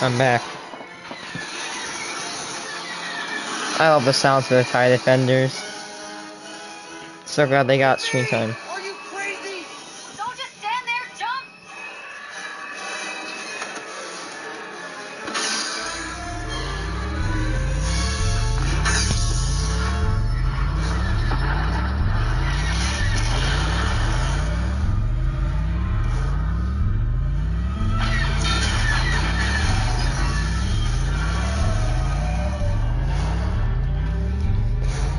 I'm back. I love the sounds of the TIE Defenders. So glad they got screen time. Are you crazy? Don't just stand there, jump!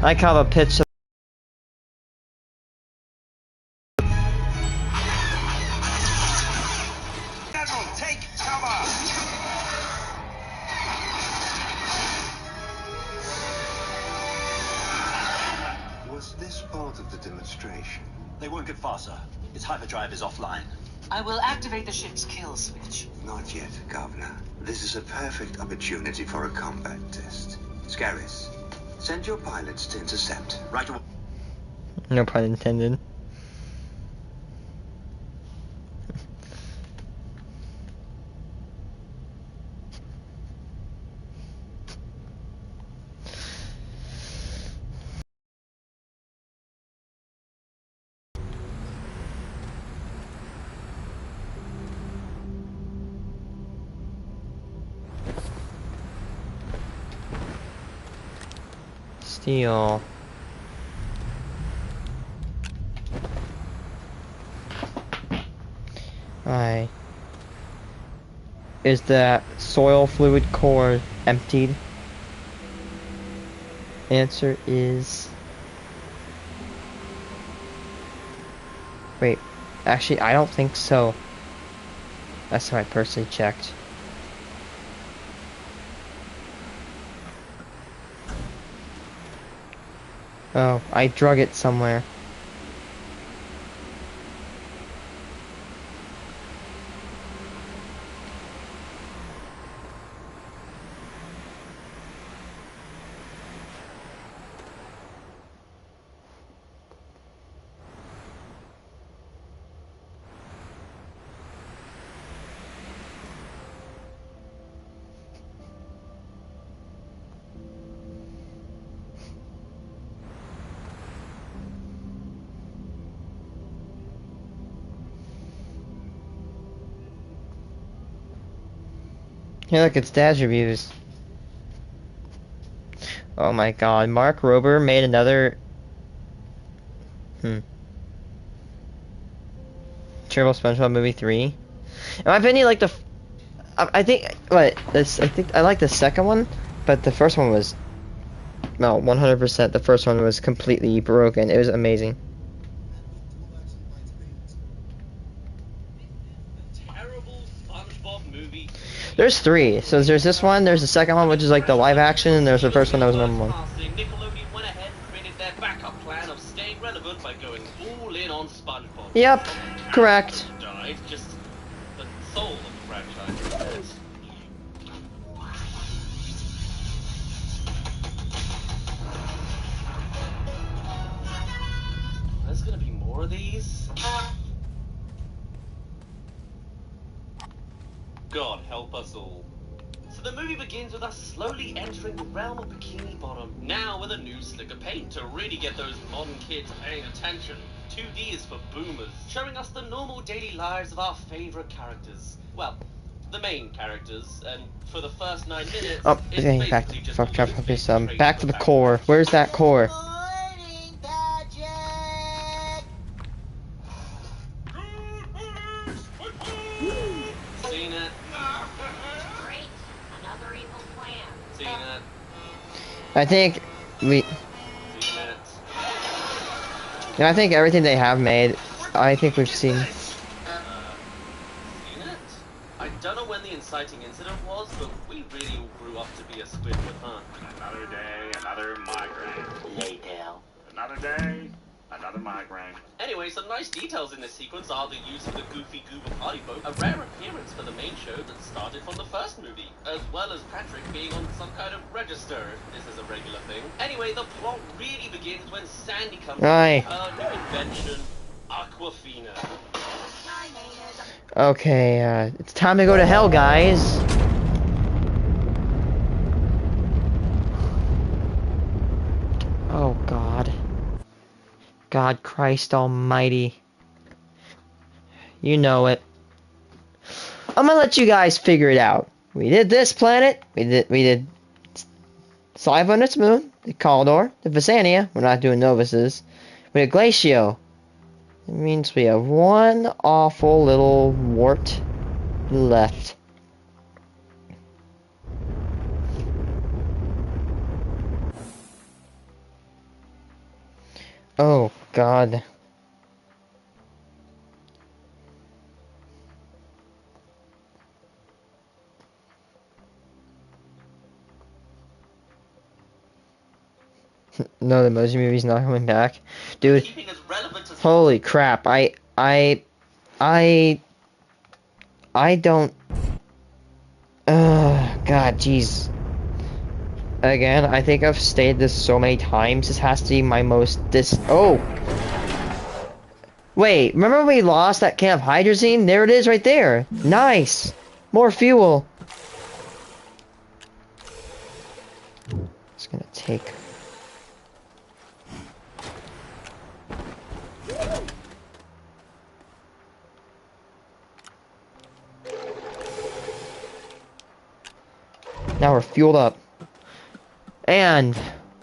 I like how the pitch of General, take cover! Was this part of the demonstration? They won't get far, sir. Its hyperdrive is offline. I will activate the ship's kill switch. Not yet, Governor. This is a perfect opportunity for a combat test. Scaris, send your pilots to intercept. Right away. no pun intended. Steel. Aye. Is the soil fluid core emptied? Answer is... Wait, actually I don't think so. That's how I personally checked. Oh, I drug it somewhere. Yeah, look, it's Dad's reviews. Oh my god, Mark Rober made another... Turbo SpongeBob Movie 3. In my opinion, like I think, I think I like the second one, but the first one was... No, 100%, the first one was completely broken. It was amazing. There's three. So there's this one, there's the second one, which is like the live action, and there's the first one that was number one. Nickelodeon went ahead and created their backup plan of staying relevant by going all in on SpongeBob. Yep, correct. Died, just the soul of the franchise. There's gonna be more of these. God help us all. So the movie begins with us slowly entering the realm of Bikini Bottom, now with a new slicker paint to really get those modern kids paying attention. 2D is for boomers, showing us the normal daily lives of our favorite characters. Well, the main characters, and for the first 9 minutes, Oh, okay, back to the core. Where's that core? Morning, Patrick! Seen it. Great, another evil plan. Seen it. I think we... Seen it. And I think everything they have made, I think we've seen. Seen it? I don't know when the inciting incident was, but we really all grew up to be a Squidward, huh? Another day, another migraine. Later. Another day, another migraine. Anyway, some nice details in this sequence are the use of the Goofy Goober party boat, a rare appearance for the main show that started from the first movie, as well as Patrick being on some kind of register, if this is a regular thing. Anyway, the plot really begins when Sandy comes Aye. with her new invention, Aquafina. Okay, it's time to go to hell, guys. God Christ almighty. You know it. I'm gonna let you guys figure it out. We did this planet. We did Slive on its moon, the Caldor, the Visania. We're not doing Novuses. We did Glacio. It means we have one awful little wart left. Oh, God. No, the Emoji Movie's not coming back. Dude, Keeping us relevant as holy crap. I don't... God, jeez. Again, I think I've stated this so many times. This has to be my most Oh! Wait, remember when we lost that can of hydrazine? There it is right there. Nice! More fuel. It's gonna take... Now we're fueled up. And...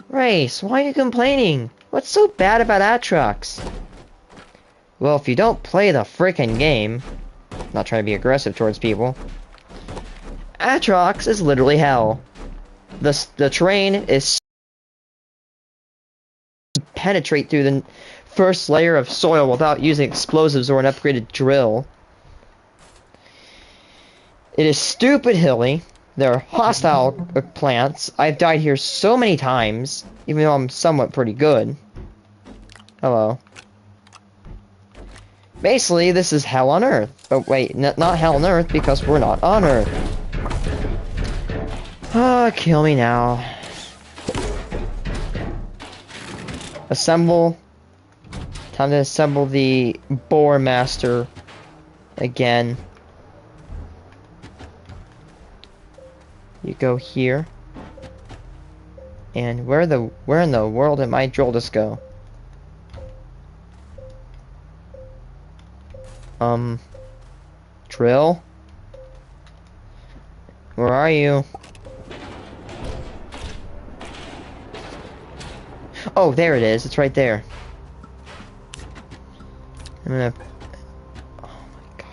Race, why are you complaining? What's so bad about Atrox? Well, if you don't play the frickin' game... Not trying to be aggressive towards people. Atrox is literally hell. The terrain is... penetrate through the first layer of soil without using explosives or an upgraded drill. It is stupid hilly. There are hostile plants. I've died here so many times, even though I'm somewhat pretty good. Hello. Basically, this is hell on Earth. But wait, not hell on Earth, because we're not on Earth. Ah, kill me now. Assemble. Time to assemble the Boar Master again. You go here. And where in the world did my drill just go? Drill? Where are you? Oh, there it is. It's right there. I'm gonna... Oh my god.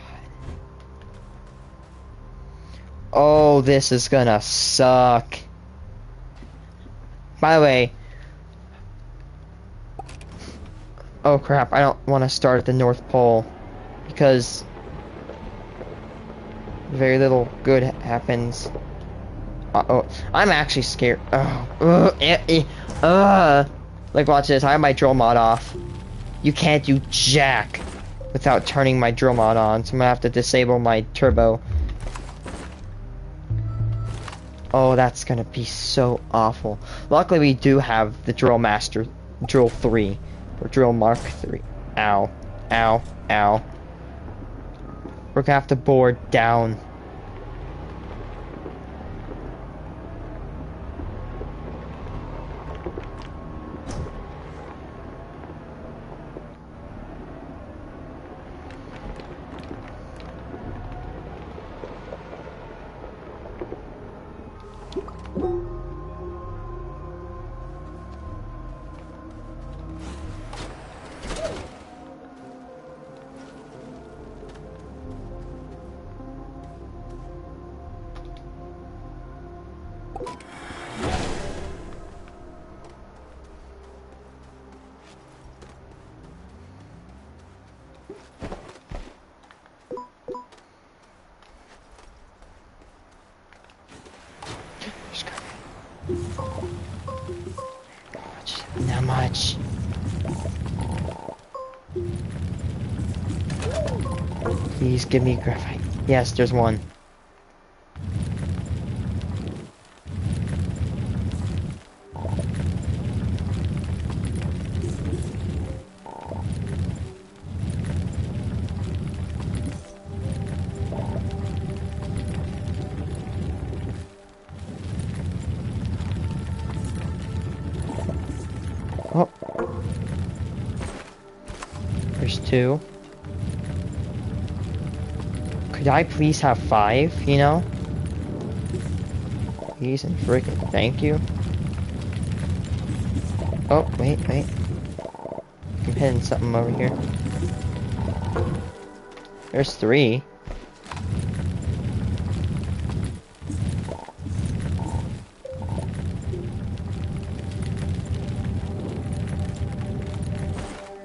Oh, this is gonna suck. By the way... Oh crap, I don't want to start at the North Pole. Because... very little good happens. Uh-oh. I'm actually scared. Like, watch this. I have my drill mod off. You can't do jack without turning my drill mod on, so I'm gonna have to disable my turbo. Oh, that's gonna be so awful. Luckily, we do have the Drill Master, Drill 3, or Drill Mark 3. Ow. Ow. Ow. We're gonna have to bore down. Not much. Please give me graphite. Yes, there's one. Oh. There's 2. Could I please have 5, you know? Please and freaking thank you. Oh, wait. I'm hitting something over here. There's 3.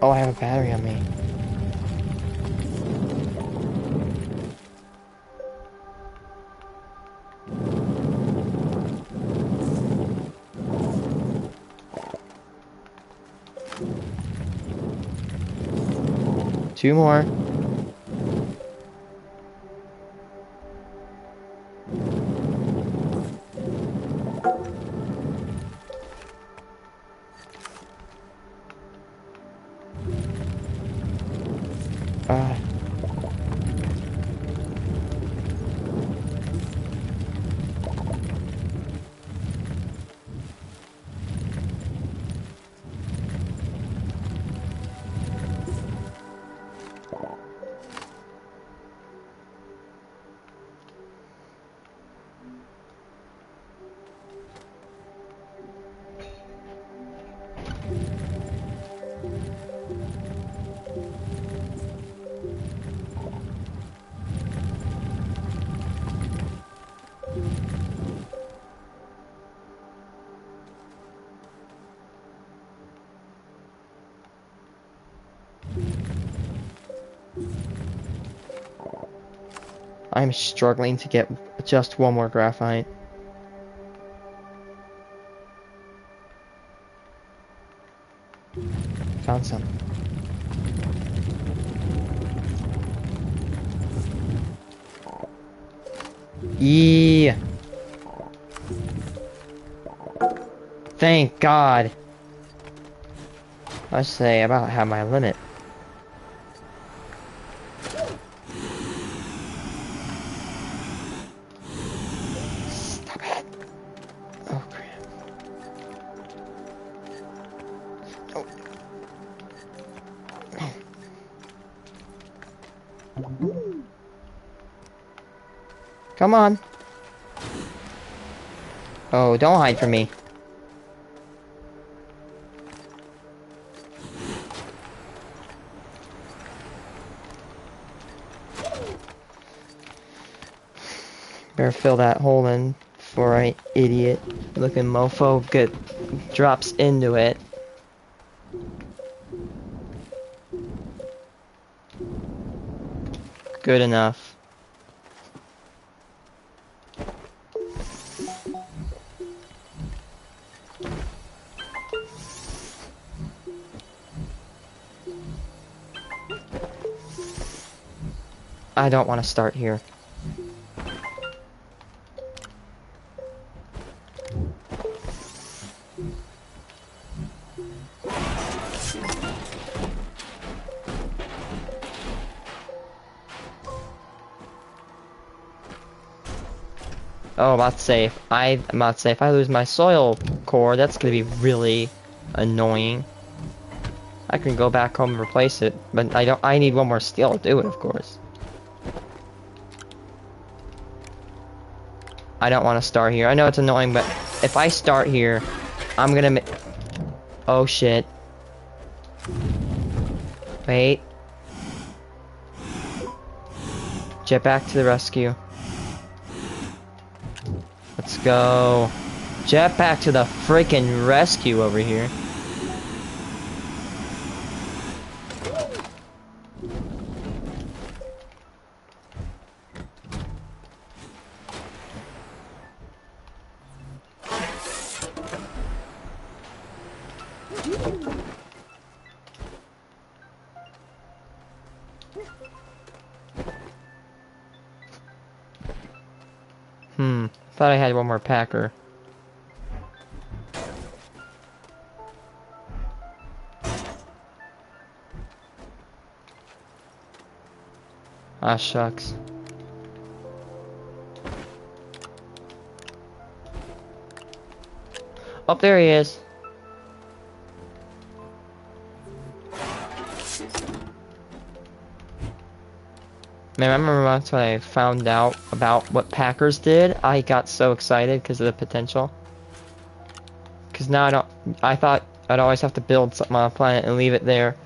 Oh, I have a battery on me. Two more. Ah. I'm struggling to get just one more graphite. Found some. Yeah. Thank God. I say about have my limit. Stop it. Oh crap. Oh. Come on. Oh, don't hide from me. Better fill that hole in before I idiot looking mofo drops into it. Good enough. I don't want to start here. Oh, I'm about to say, if I lose my soil core, that's gonna be really annoying. I can go back home and replace it, but I need one more steel to do it, of course. I don't want to start here. I know it's annoying, but if I start here, I'm gonna oh shit. Wait. Jet back to the rescue. Let's go. Jetpack to the freaking rescue over here. Thought I had one more packer. Ah, shucks. Oh, there he is. Man, I remember once when I found out about what Packers did, I got so excited because of the potential. Because now I thought I'd always have to build something on a planet and leave it there.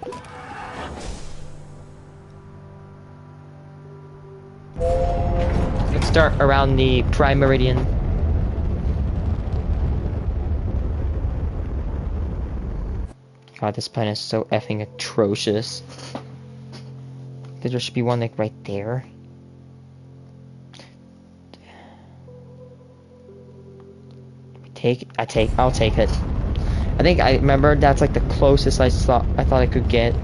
Let's start around the Prime Meridian. God, this planet is so effing atrocious. There should be one like right there. I'll take it. I think I remember that's like the closest I thought I could get.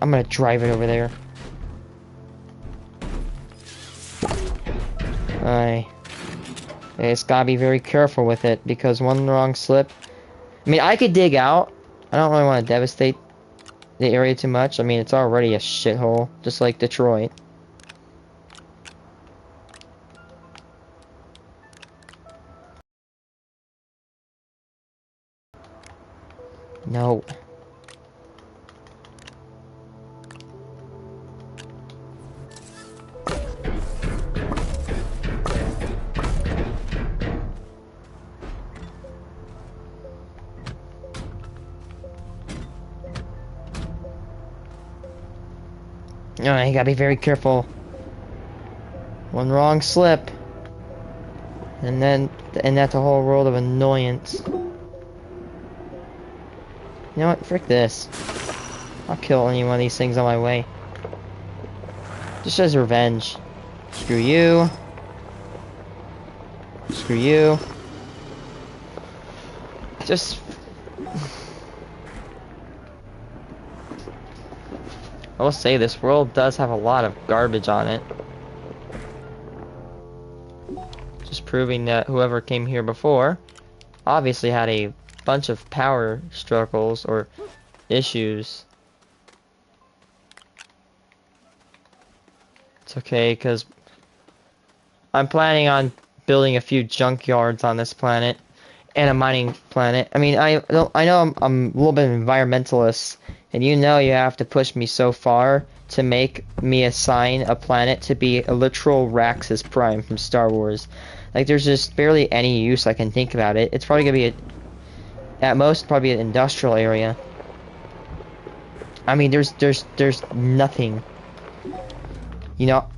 I'm gonna drive it over there. It's gotta be very careful with it because one wrong slip. I mean, I could dig out. I don't really want to devastate the area too much. I mean, it's already a shithole, just like Detroit. No. No, you gotta be very careful. One wrong slip, and that's a whole world of annoyance. You know what? Frick this. I'll kill any one of these things on my way. Just as revenge. Screw you. Screw you. Just... I will say this world does have a lot of garbage on it. Just proving that whoever came here before obviously had a bunch of power struggles or issues. It's okay, because I'm planning on building a few junkyards on this planet and a mining planet. I mean, I know I'm a little bit of an environmentalist, and you know you have to push me so far to make me assign a planet to be a literal Raxus Prime from Star Wars. Like, there's just barely any use I can think about it. It's probably gonna be at most probably an industrial area. I mean, there's nothing. You know,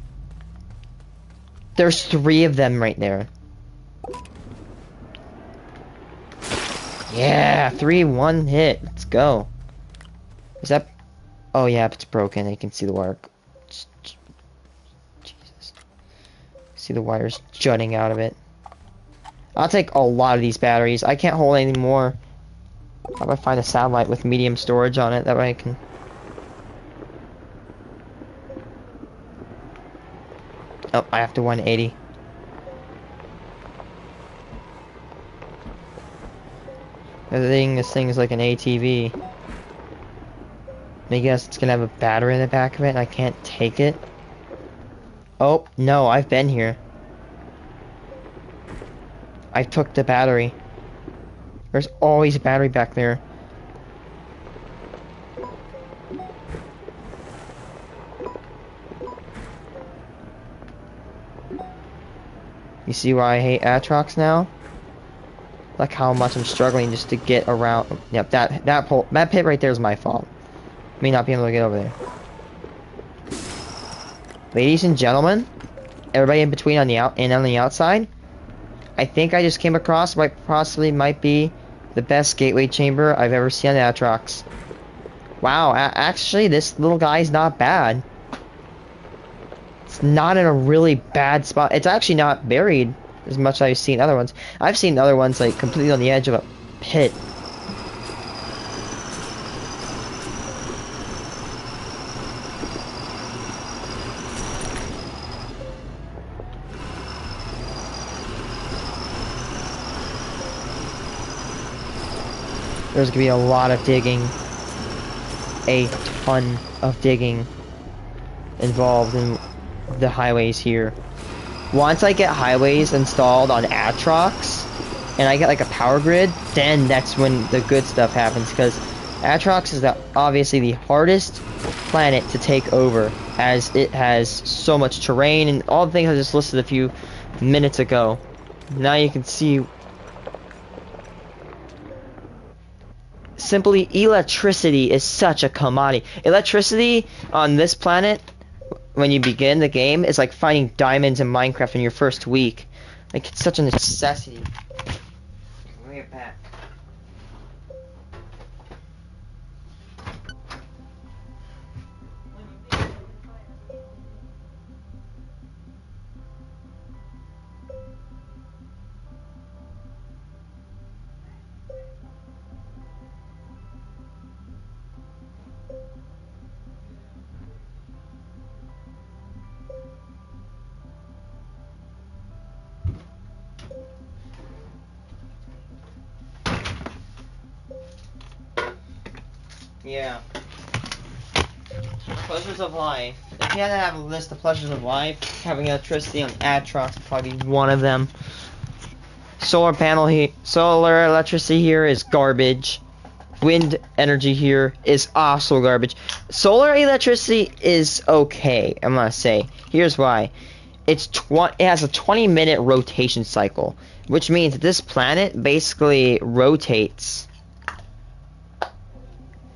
there's 3 of them right there. Yeah, 3, 1 hit. Let's go. Is that... Oh yeah, it's broken. You can see the wire. Jesus. See the wires jutting out of it. I'll take a lot of these batteries. I can't hold any more. How about I find a satellite with medium storage on it? That way I can... Oh, I have to 180. This thing is like an ATV. I guess it's gonna have a battery in the back of it and I can't take it. Oh, no, I've been here. I took the battery. There's always a battery back there. You see why I hate Atrox now? Like how much I'm struggling just to get around. Yep, that pit right there is my fault. Me not being able to get over there. Ladies and gentlemen, everybody in between on the outside, I think I just came across what possibly might be the best gateway chamber I've ever seen on Atrox. Wow, actually this little guy's not bad. It's not in a really bad spot. It's actually not buried as much as I've seen other ones. I've seen other ones like completely on the edge of a pit. There's gonna be a lot of digging. A ton of digging involved in the highways here. Once I get highways installed on Atrox, and I get like a power grid, then that's when the good stuff happens, because Atrox is obviously the hardest planet to take over, as it has so much terrain and all the things I just listed a few minutes ago. Now you can see simply electricity is such a commodity. Electricity on this planet, when you begin the game, is like finding diamonds in Minecraft in your first week. Like, it's such a necessity. Bring it back. Yeah. Pleasures of life. If you had to have a list of pleasures of life, having electricity on Atrox would probably be one of them. Solar electricity here is garbage. Wind energy here is also garbage. Solar electricity is okay, I'm gonna say. Here's why. It has a 20-minute rotation cycle, which means that this planet basically rotates.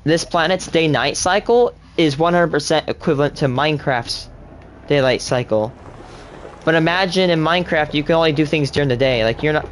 This planet's day-night cycle is 100% equivalent to Minecraft's daylight cycle. But imagine in Minecraft you can only do things during the day. Like, you're not...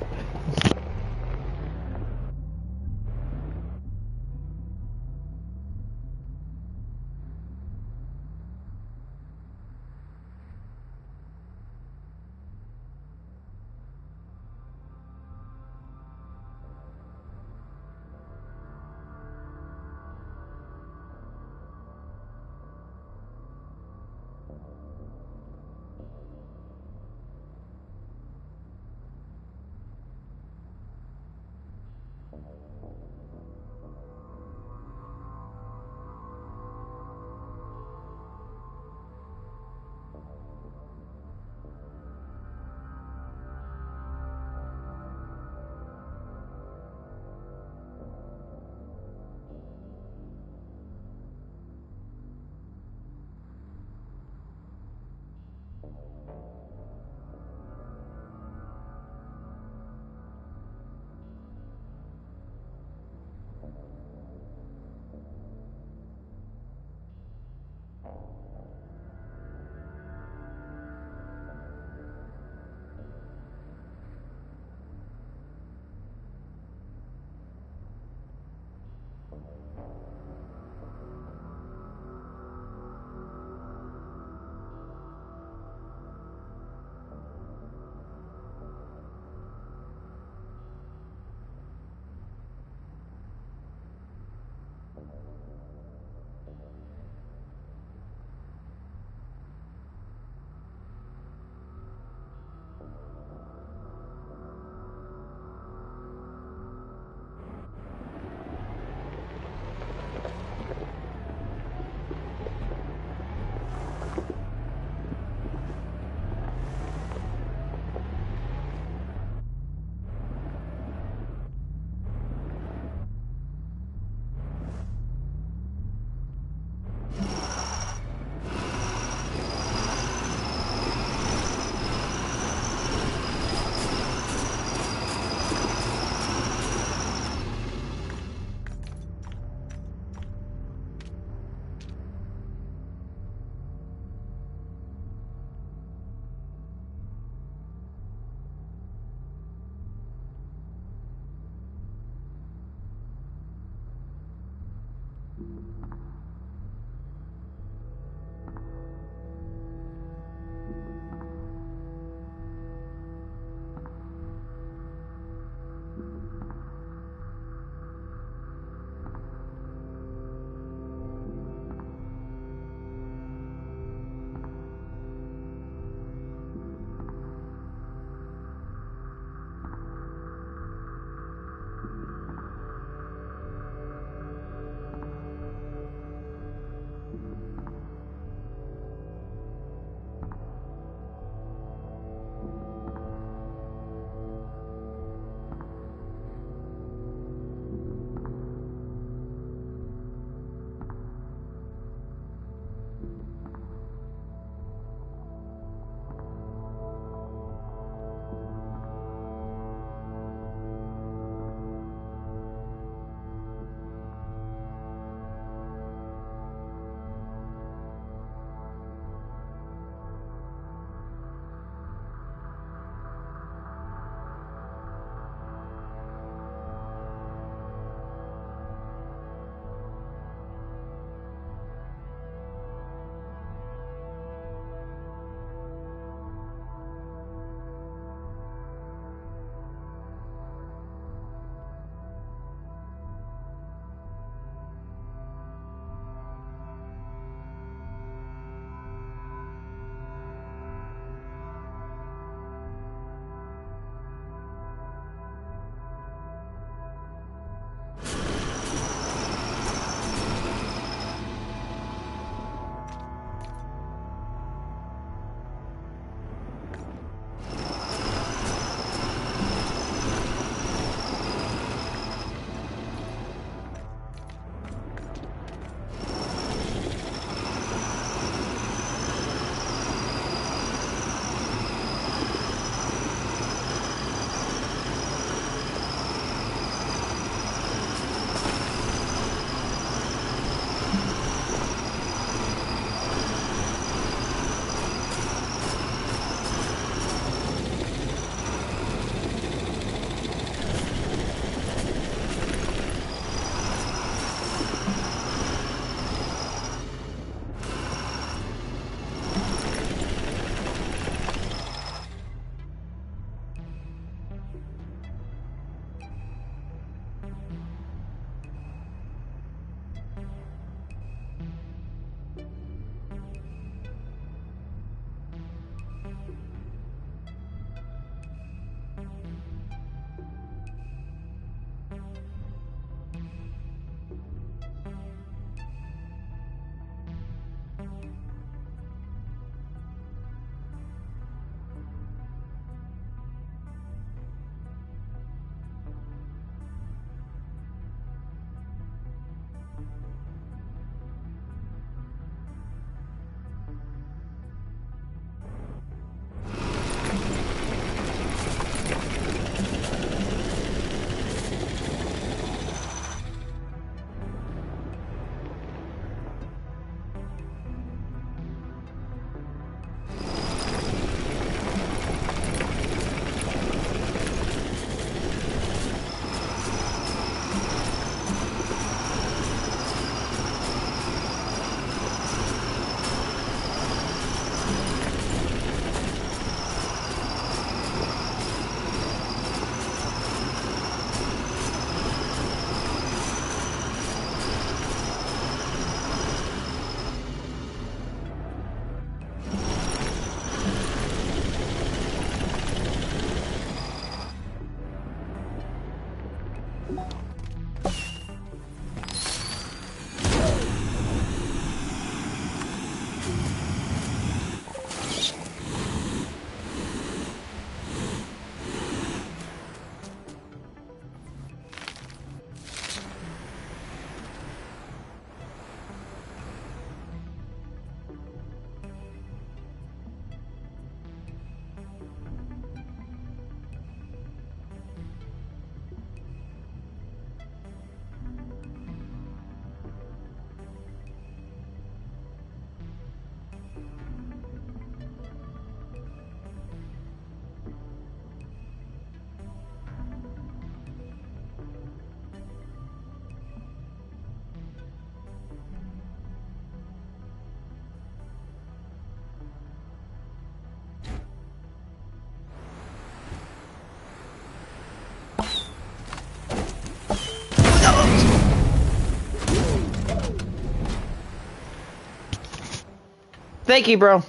Thank you, bro.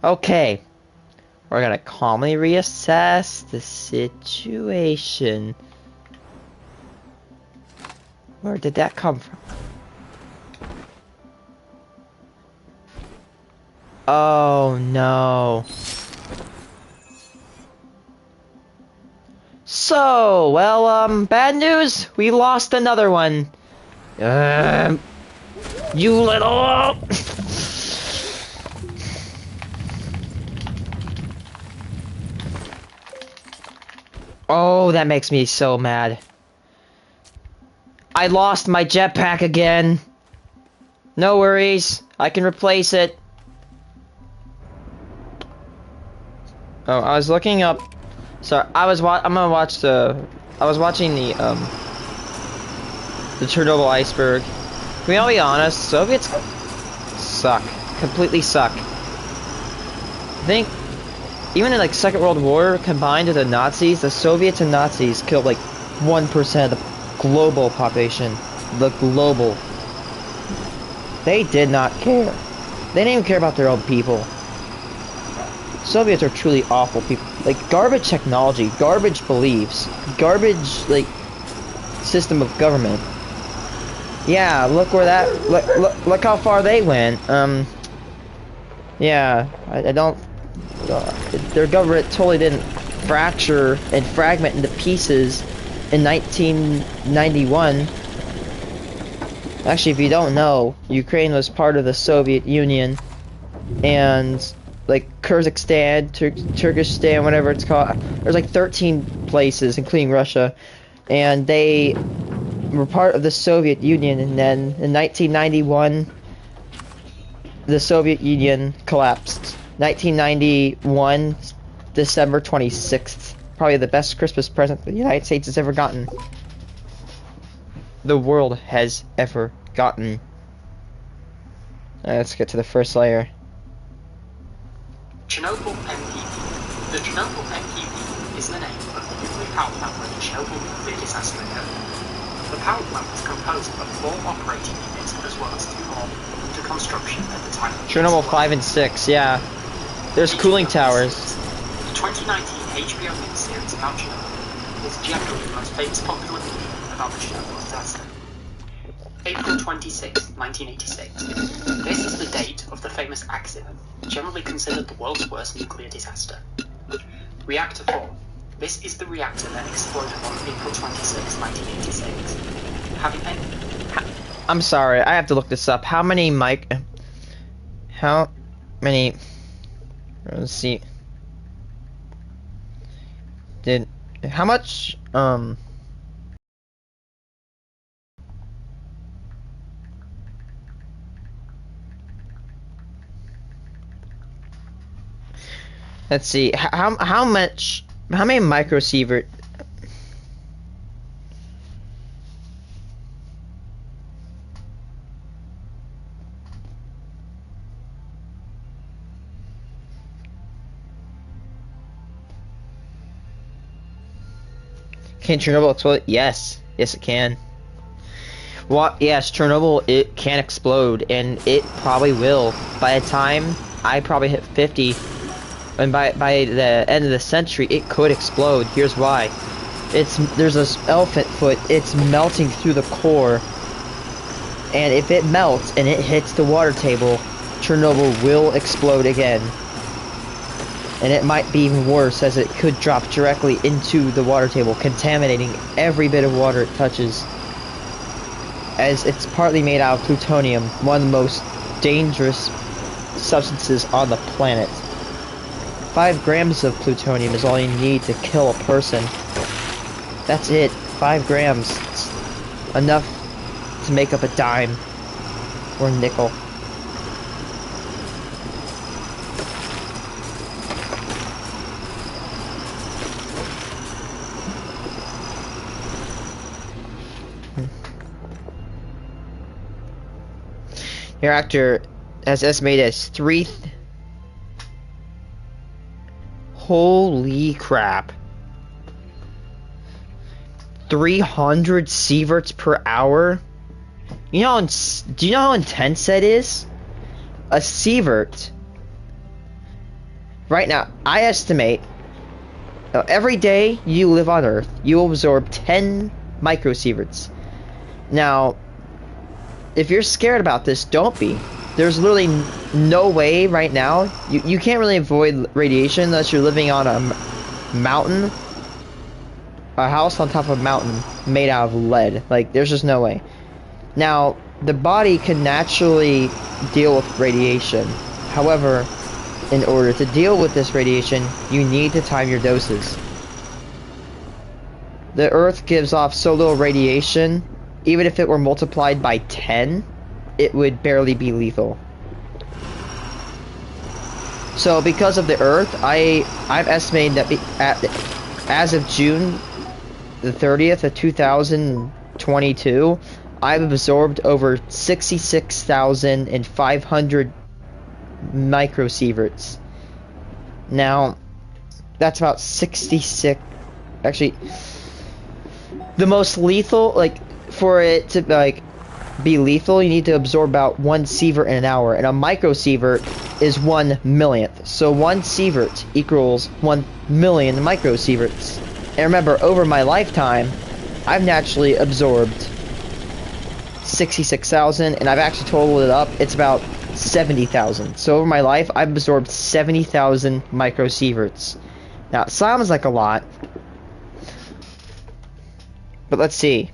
Okay. We're gonna calmly reassess the situation. Where did that come from? Oh no. So, well, bad news. We lost another one. You little. Oh, that makes me so mad. I lost my jetpack again. No worries, I can replace it. Oh, I was looking up. Sorry, I'm gonna watch the. I was watching the Chernobyl iceberg. Can we all be honest? Soviets suck. Completely suck. I think even in like Second World War combined with the Nazis, the Soviets and Nazis killed like 1% of the global population. The global. They did not care. They didn't even care about their own people. Soviets are truly awful people. Like garbage technology, garbage beliefs, garbage like system of government. Yeah, look where that look how far they went. Yeah, I don't. Their government totally didn't fracture and fragment into pieces in 1991. Actually, if you don't know, Ukraine was part of the Soviet Union, and like Kyrgyzstan, Turkestan, whatever it's called. There's like 13 places, including Russia, and they were part of the Soviet Union. And then in 1991, the Soviet Union collapsed. 1991, December 26th. Probably the best Christmas present the United States has ever gotten. The world has ever gotten. Let's get to the first layer. Chernobyl MPV. The Chernobyl MPV is the name of the nuclear power plant where the Chernobyl nuclear disaster occurred. The power plant was composed of 4 operating units as well as 2 more under construction at the time. Chernobyl 5 and 6, yeah. There's cooling towers. The 2019 HBO miniseries about Chernobyl is generally the most famous popular movie about the Chernobyl disaster. April 26, 1986. This is the date of the famous accident, generally considered the world's worst nuclear disaster. Reactor 4. This is the reactor that exploded on April 26, 1986. I'm sorry, I have to look this up. How many let's see. How much, let's see, how many microsievert? Can Chernobyl explode? Yes. Yes, it can. What? Yes, Chernobyl, it can explode, and it probably will. By the time I probably hit 50, and by the end of the century, it could explode. Here's why. There's this elephant foot. It's melting through the core, and if it melts and it hits the water table, Chernobyl will explode again. And it might be even worse, as it could drop directly into the water table, contaminating every bit of water it touches. As it's partly made out of plutonium, one of the most dangerous substances on the planet. 5 grams of plutonium is all you need to kill a person. That's it. 5 grams. It's enough to make up a dime or a nickel. Your actor has estimated as holy crap. 300 sieverts per hour? Do you know how intense that is? a sievert, right now, I estimate every day you live on Earth, you will absorb 10 microsieverts. Now, if you're scared about this, don't be. There's literally no way right now. You can't really avoid radiation unless you're living on a mountain. A house on top of a mountain made out of lead. Like, there's just no way. Now, the body can naturally deal with radiation. However, in order to deal with this radiation, you need to time your doses. The Earth gives off so little radiation, even if it were multiplied by 10, it would barely be lethal. So because of the Earth, I've estimated that as of June the 30th of 2022, I've absorbed over 66,500 microsieverts. Now, that's about 66. Actually, the most lethal, like, for it to like be lethal, you need to absorb about 1 sievert in an hour, and a microsievert is 1/1,000,000th. So 1 sievert equals 1,000,000 microsieverts. And remember, over my lifetime, I've naturally absorbed 66,000, and I've actually totaled it up. It's about 70,000. So over my life, I've absorbed 70,000 microsieverts. Now, it sounds like a lot, but let's see.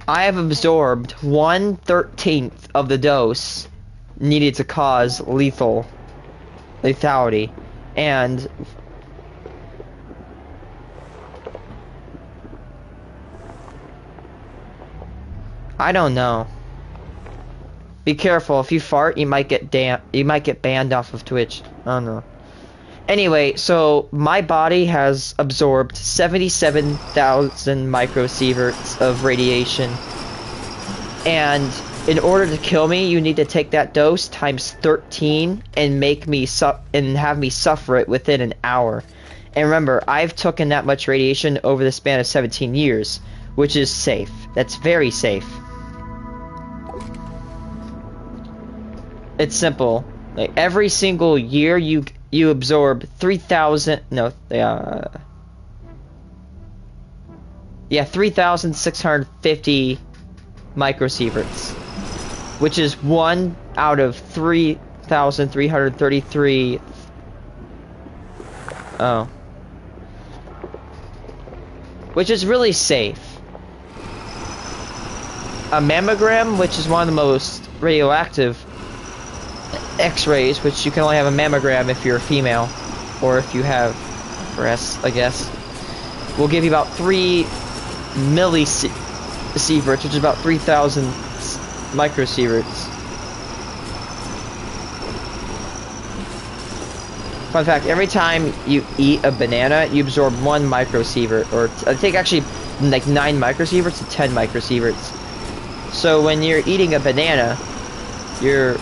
I have absorbed 1/13 of the dose needed to cause lethality, and I don't know. Be careful, if you fart, you might get banned off of Twitch. I don't know. Anyway, so my body has absorbed 77,000 microsieverts of radiation, and in order to kill me, you need to take that dose times 13 and have me suffer it within an hour. And remember, I've taken that much radiation over the span of 17 years, which is safe. That's very safe. It's simple. Like, every single year you absorb 3,650 microsieverts, which is 1 out of 3,333. Oh. Which is really safe. A mammogram, which is one of the most radioactive X-rays, which you can only have a mammogram if you're a female, or if you have breasts, I guess, will give you about 3 millisieverts, which is about 3,000 microsieverts. Fun fact, every time you eat a banana, you absorb 1 microsievert, or I think actually like 9 microsieverts to 10 microsieverts. So when you're eating a banana,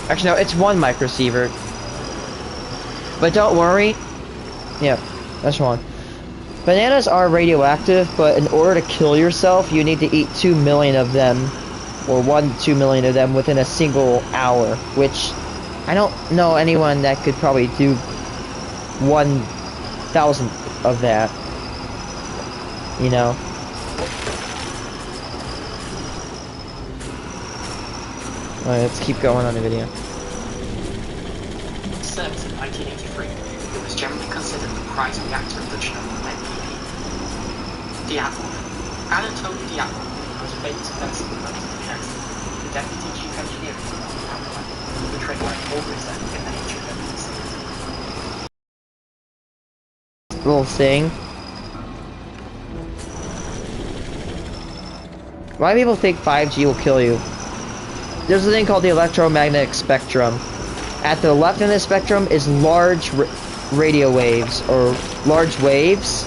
actually no, it's 1 microsievert. But don't worry. Yeah, that's 1. Bananas are radioactive, but in order to kill yourself, you need to eat 2 million of them, or 1 to 2 million of them within a single hour, which I don't know anyone that could probably do 1,000th of that. You know? Alright, let's keep going on the video. Service in 1983, it was generally considered the prize reactor version of the NPP. Diablo. Anatoly Diablo was a famous person in the deputy chief engineer of the power plant, portrayed by Paul Grisette in the Nature Evidence series. Little thing. Why do people think 5G will kill you? There's a thing called the electromagnetic spectrum. At the left end of the spectrum is large radio waves, or large waves.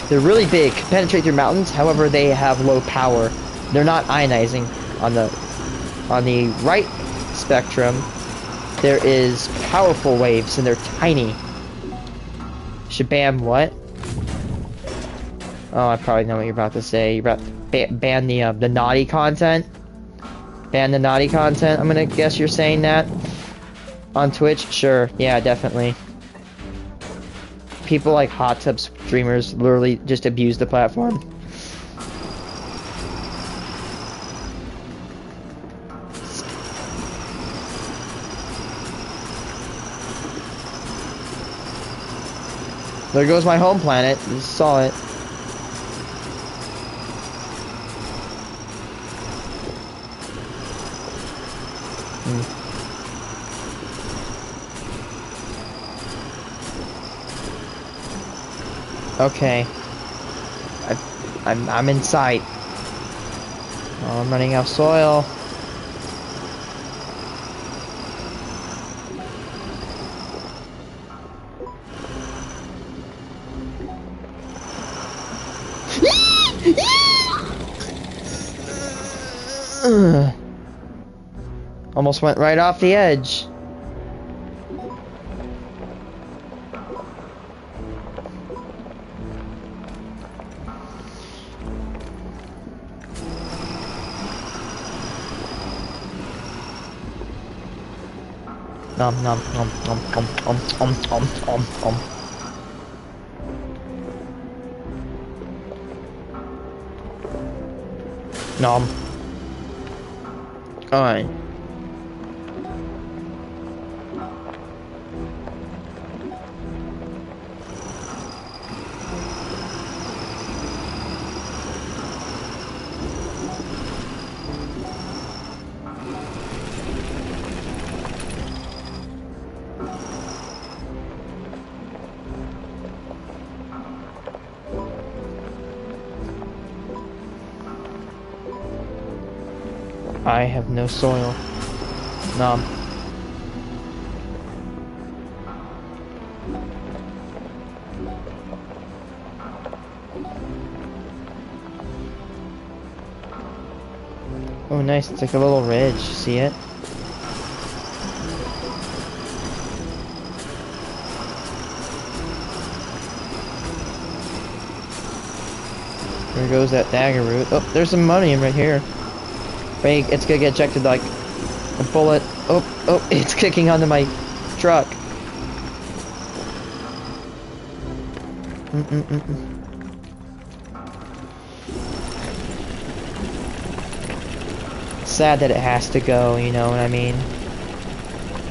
They're really big, can penetrate through mountains, however they have low power. They're not ionizing. On the right spectrum, there is powerful waves, and they're tiny. Shabam, what? Oh, I probably know what you're about to say. You're about to ban the naughty content. Ban the naughty content. I'm gonna guess you're saying that on Twitch. Sure, yeah, definitely. People like hot tub streamers literally just abuse the platform. There goes my home planet. You saw it. Okay. I'm in sight. Oh, I'm running out of soil. Almost went right off the edge. Nom nom nom nom nom nom nom nom nom nom. Nom. Alright. I have no soil. Nom. Oh nice, it's like a little ridge, see it? There goes that dagger root. Oh, there's some money right here. Wait, it's gonna get ejected like a bullet. Oh, oh, it's kicking onto my truck. Sad that it has to go, you know what I mean?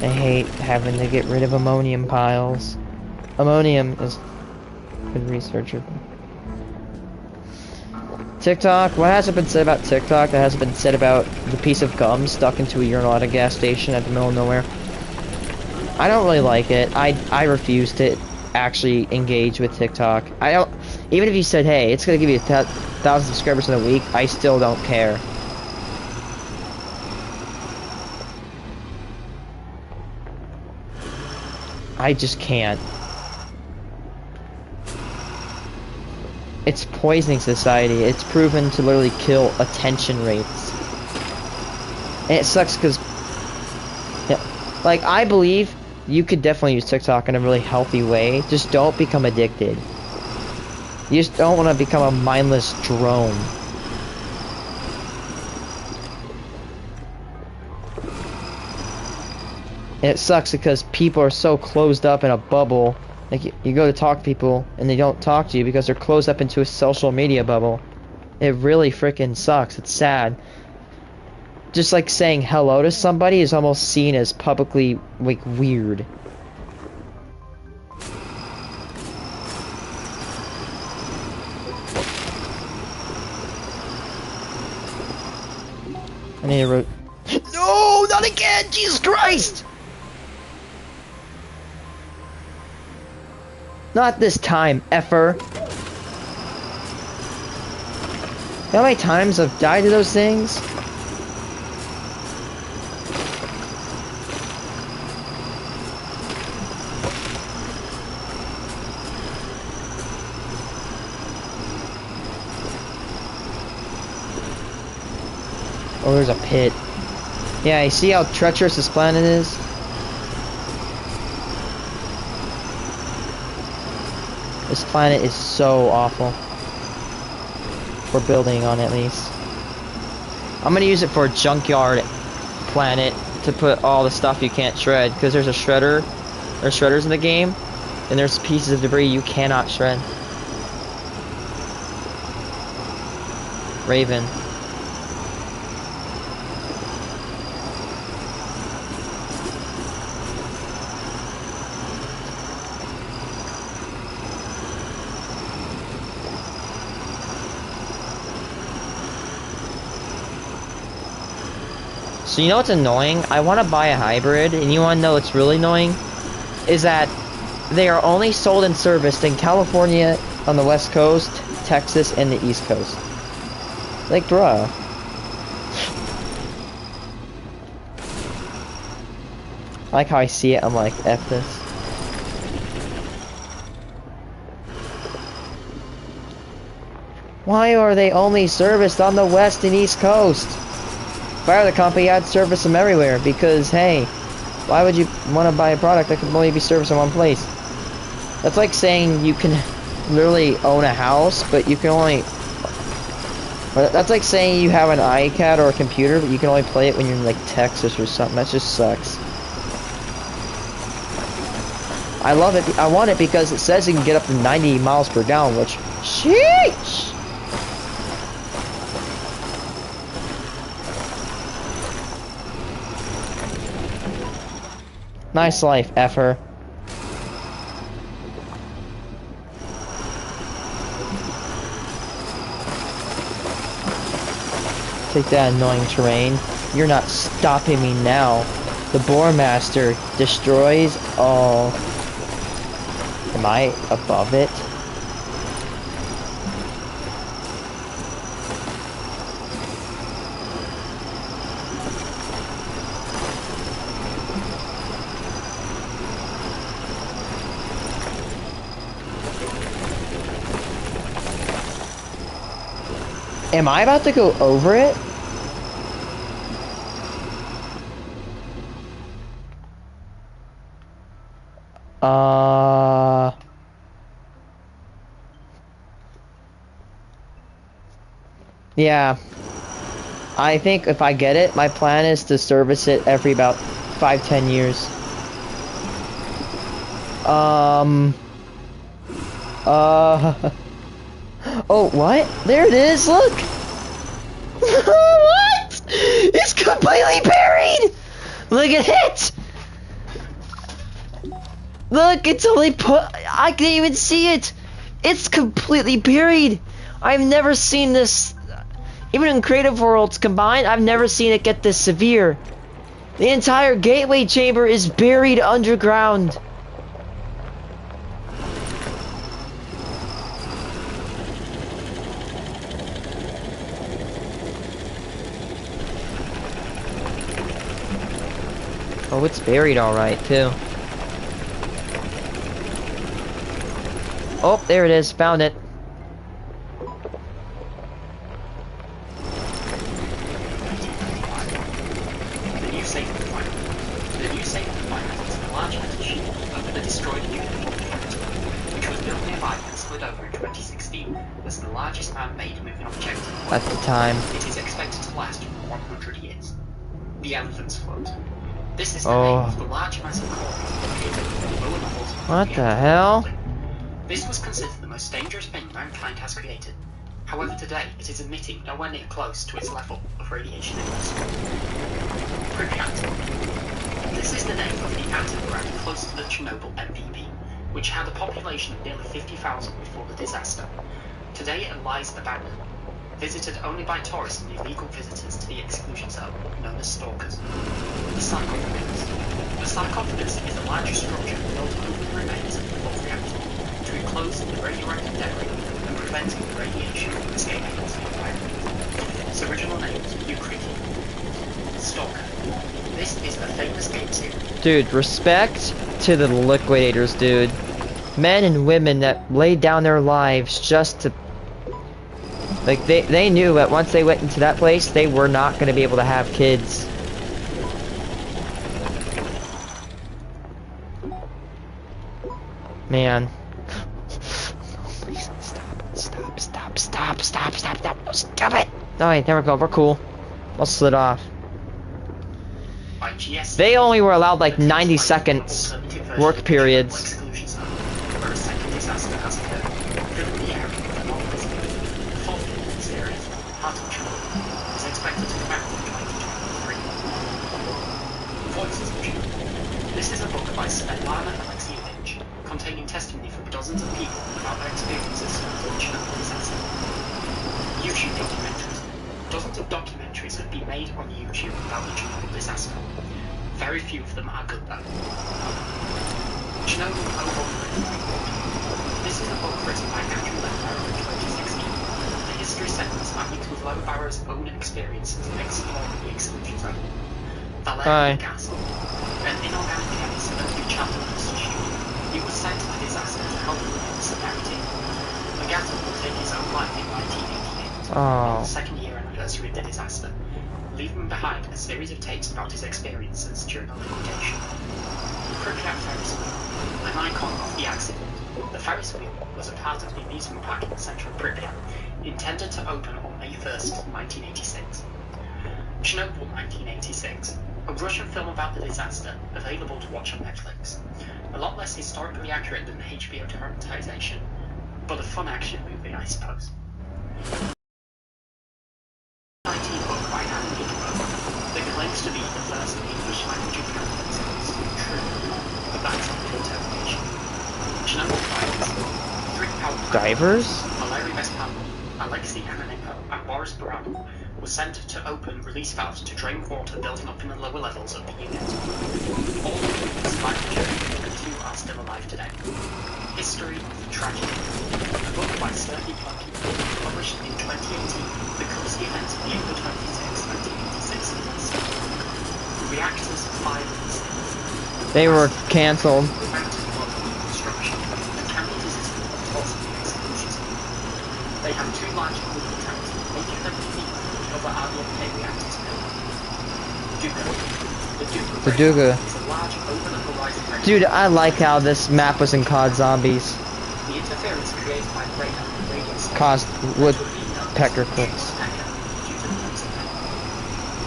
I hate having to get rid of ammonium piles. Ammonium is good researcher. TikTok, what hasn't been said about TikTok that hasn't been said about the piece of gum stuck into a urinal at a gas station at the middle of nowhere? I don't really like it. I refuse to actually engage with TikTok. I don't, even if you said, hey, it's gonna give you 1,000 subscribers in a week, I still don't care. I just can't. It's poisoning society. It's proven to literally kill attention rates. And it sucks because, yeah, like, I believe you could definitely use TikTok in a really healthy way. Just don't become addicted. You just don't want to become a mindless drone. And it sucks because people are so closed up in a bubble. Like, you go to talk to people, and they don't talk to you because they're closed up into a social media bubble. It really freaking sucks. It's sad. Just like saying hello to somebody is almost seen as publicly, like, weird. I need to No, not again! Jesus Christ! Not this time, effer. How many times I've died to those things? Oh, there's a pit. Yeah, you see how treacherous this planet is? This planet is so awful. for building on at least. I'm gonna use it for a junkyard planet to put all the stuff you can't shred, because there's a shredder. There's shredders in the game, and there's pieces of debris you cannot shred. Raven. So you know what's annoying? I want to buy a hybrid, and you want to know what's really annoying? Is that they are only sold and serviced in California on the West Coast, Texas, and the East Coast. Like, bruh. I like how I see it, I'm like, F this. Why are they only serviced on the West and East Coast? If I were the company, I'd service them everywhere, because, hey, why would you want to buy a product that can only be serviced in one place? That's like saying you can literally own a house, but you can only... That's like saying you have an iPad or a computer, but you can only play it when you're in, like, Texas or something. That just sucks. I love it. I want it because it says you can get up to 90 miles per gallon, which... Sheesh! Nice life, effer. Take that annoying terrain. You're not stopping me now. The Boar Master destroys all. Am I above it? Am I about to go over it? Yeah. I think if I get it, my plan is to service it every about 5-10 years. Oh, what? There it is, look! What? It's completely buried! Look at it! Look, it's only I can't even see it! It's completely buried! I've never seen this... Even in Creative Worlds combined, I've never seen it get this severe. The entire gateway chamber is buried underground. Oh, it's buried alright, too. Oh, there it is. Found it. The new safety refinement is a large metal sheet over the destroyed unit which was built nearby and slid over in 2016 as the largest man-made moving object in the world. At the time. It is expected to last for 100 years. The Elephant's Float. This is the Oh. name of the large massive core located at the lower levels of What the the hell? building. This was considered the most dangerous thing mankind has created. However, today it is emitting nowhere near close to its level of radiation levels. Pripyat. This is the name of the atom crater close to the Chernobyl MPP, which had a population of nearly 50,000 before the disaster. Today it lies abandoned, visited only by tourists and illegal visitors to the exclusion zone, known as stalkers. The sarcophagus. The sarcophagus is the largest structure built over the remains of the fourth reactor to enclose the radioactive debris and preventing the radiation from escaping into the environment. Its original name was Eucrite. Stalker. This is a famous game series. Dude, respect to the liquidators, dude. Men and women that laid down their lives just to... Like, they knew that once they went into that place, they were not going to be able to have kids. Man. Please, stop, stop, stop, stop, stop, stop, stop, stop it! Alright, there we go, we're cool. All slid off. IGS. They only were allowed like 90 seconds work periods. Exclusion zone, where a second disaster has occurred, filling the area with an all-visible, full series, Heart of Chernobyl, is expected to come out in 2023. Voices of Chernobyl. This is a book by Svetlana Alexievich, containing testimony from dozens of people about their experiences with the Chernobyl disaster. YouTube documentaries. Dozens of documentaries have been made on YouTube about the Chernobyl disaster. Very few of them are good though. Chernobyl Overview. This is a book written by Andrew Ledbetter in 2016. The history segments are mixed with Ledbetter's own experiences exploring the exclusion zone. Valery Gasol, an inorganic chemist at the Chapel Institute. He was sent to the disaster to help limit the severity. Gasol will take his own life in 1988, on the second year anniversary of the disaster, leaving behind a series of tapes about his experiences during the liquidation. Pripyat Ferris wheel, an icon of the accident. The Ferris wheel was a part of the amusement park in the center of Pripyat, intended to open on May 1st, 1986. Chernobyl 1986, a Russian film about the disaster, available to watch on Netflix. A lot less historically accurate than the HBO dramatization, but a fun action movie, I suppose. 19 book by Anne Hickman that claims to be the first English language account of this true, but that's not the interpretation. Chernobyl Divers? Valery Vespanov, Alexei Ananenko, and Boris Baranov were sent to open release valves to drain water building up in the lower levels of the unit. All of them survived the journey, and 2 are still alive today. History of Tragedy, a book by Sergei Plotkin, published in 2018 that covers the events of the April 26, 1986 disaster. Reactors 5 and 6. They were cancelled. Construction and chemical resistant towards the exclusion zone. They have 2 large cooling tanks, making them unique to other RDFK reactors built. The Duga is a large over-the-horizon reactor. Dude, I like how this map was in COD Zombies. The interference created by the radar and radio Caused woodpecker clicks.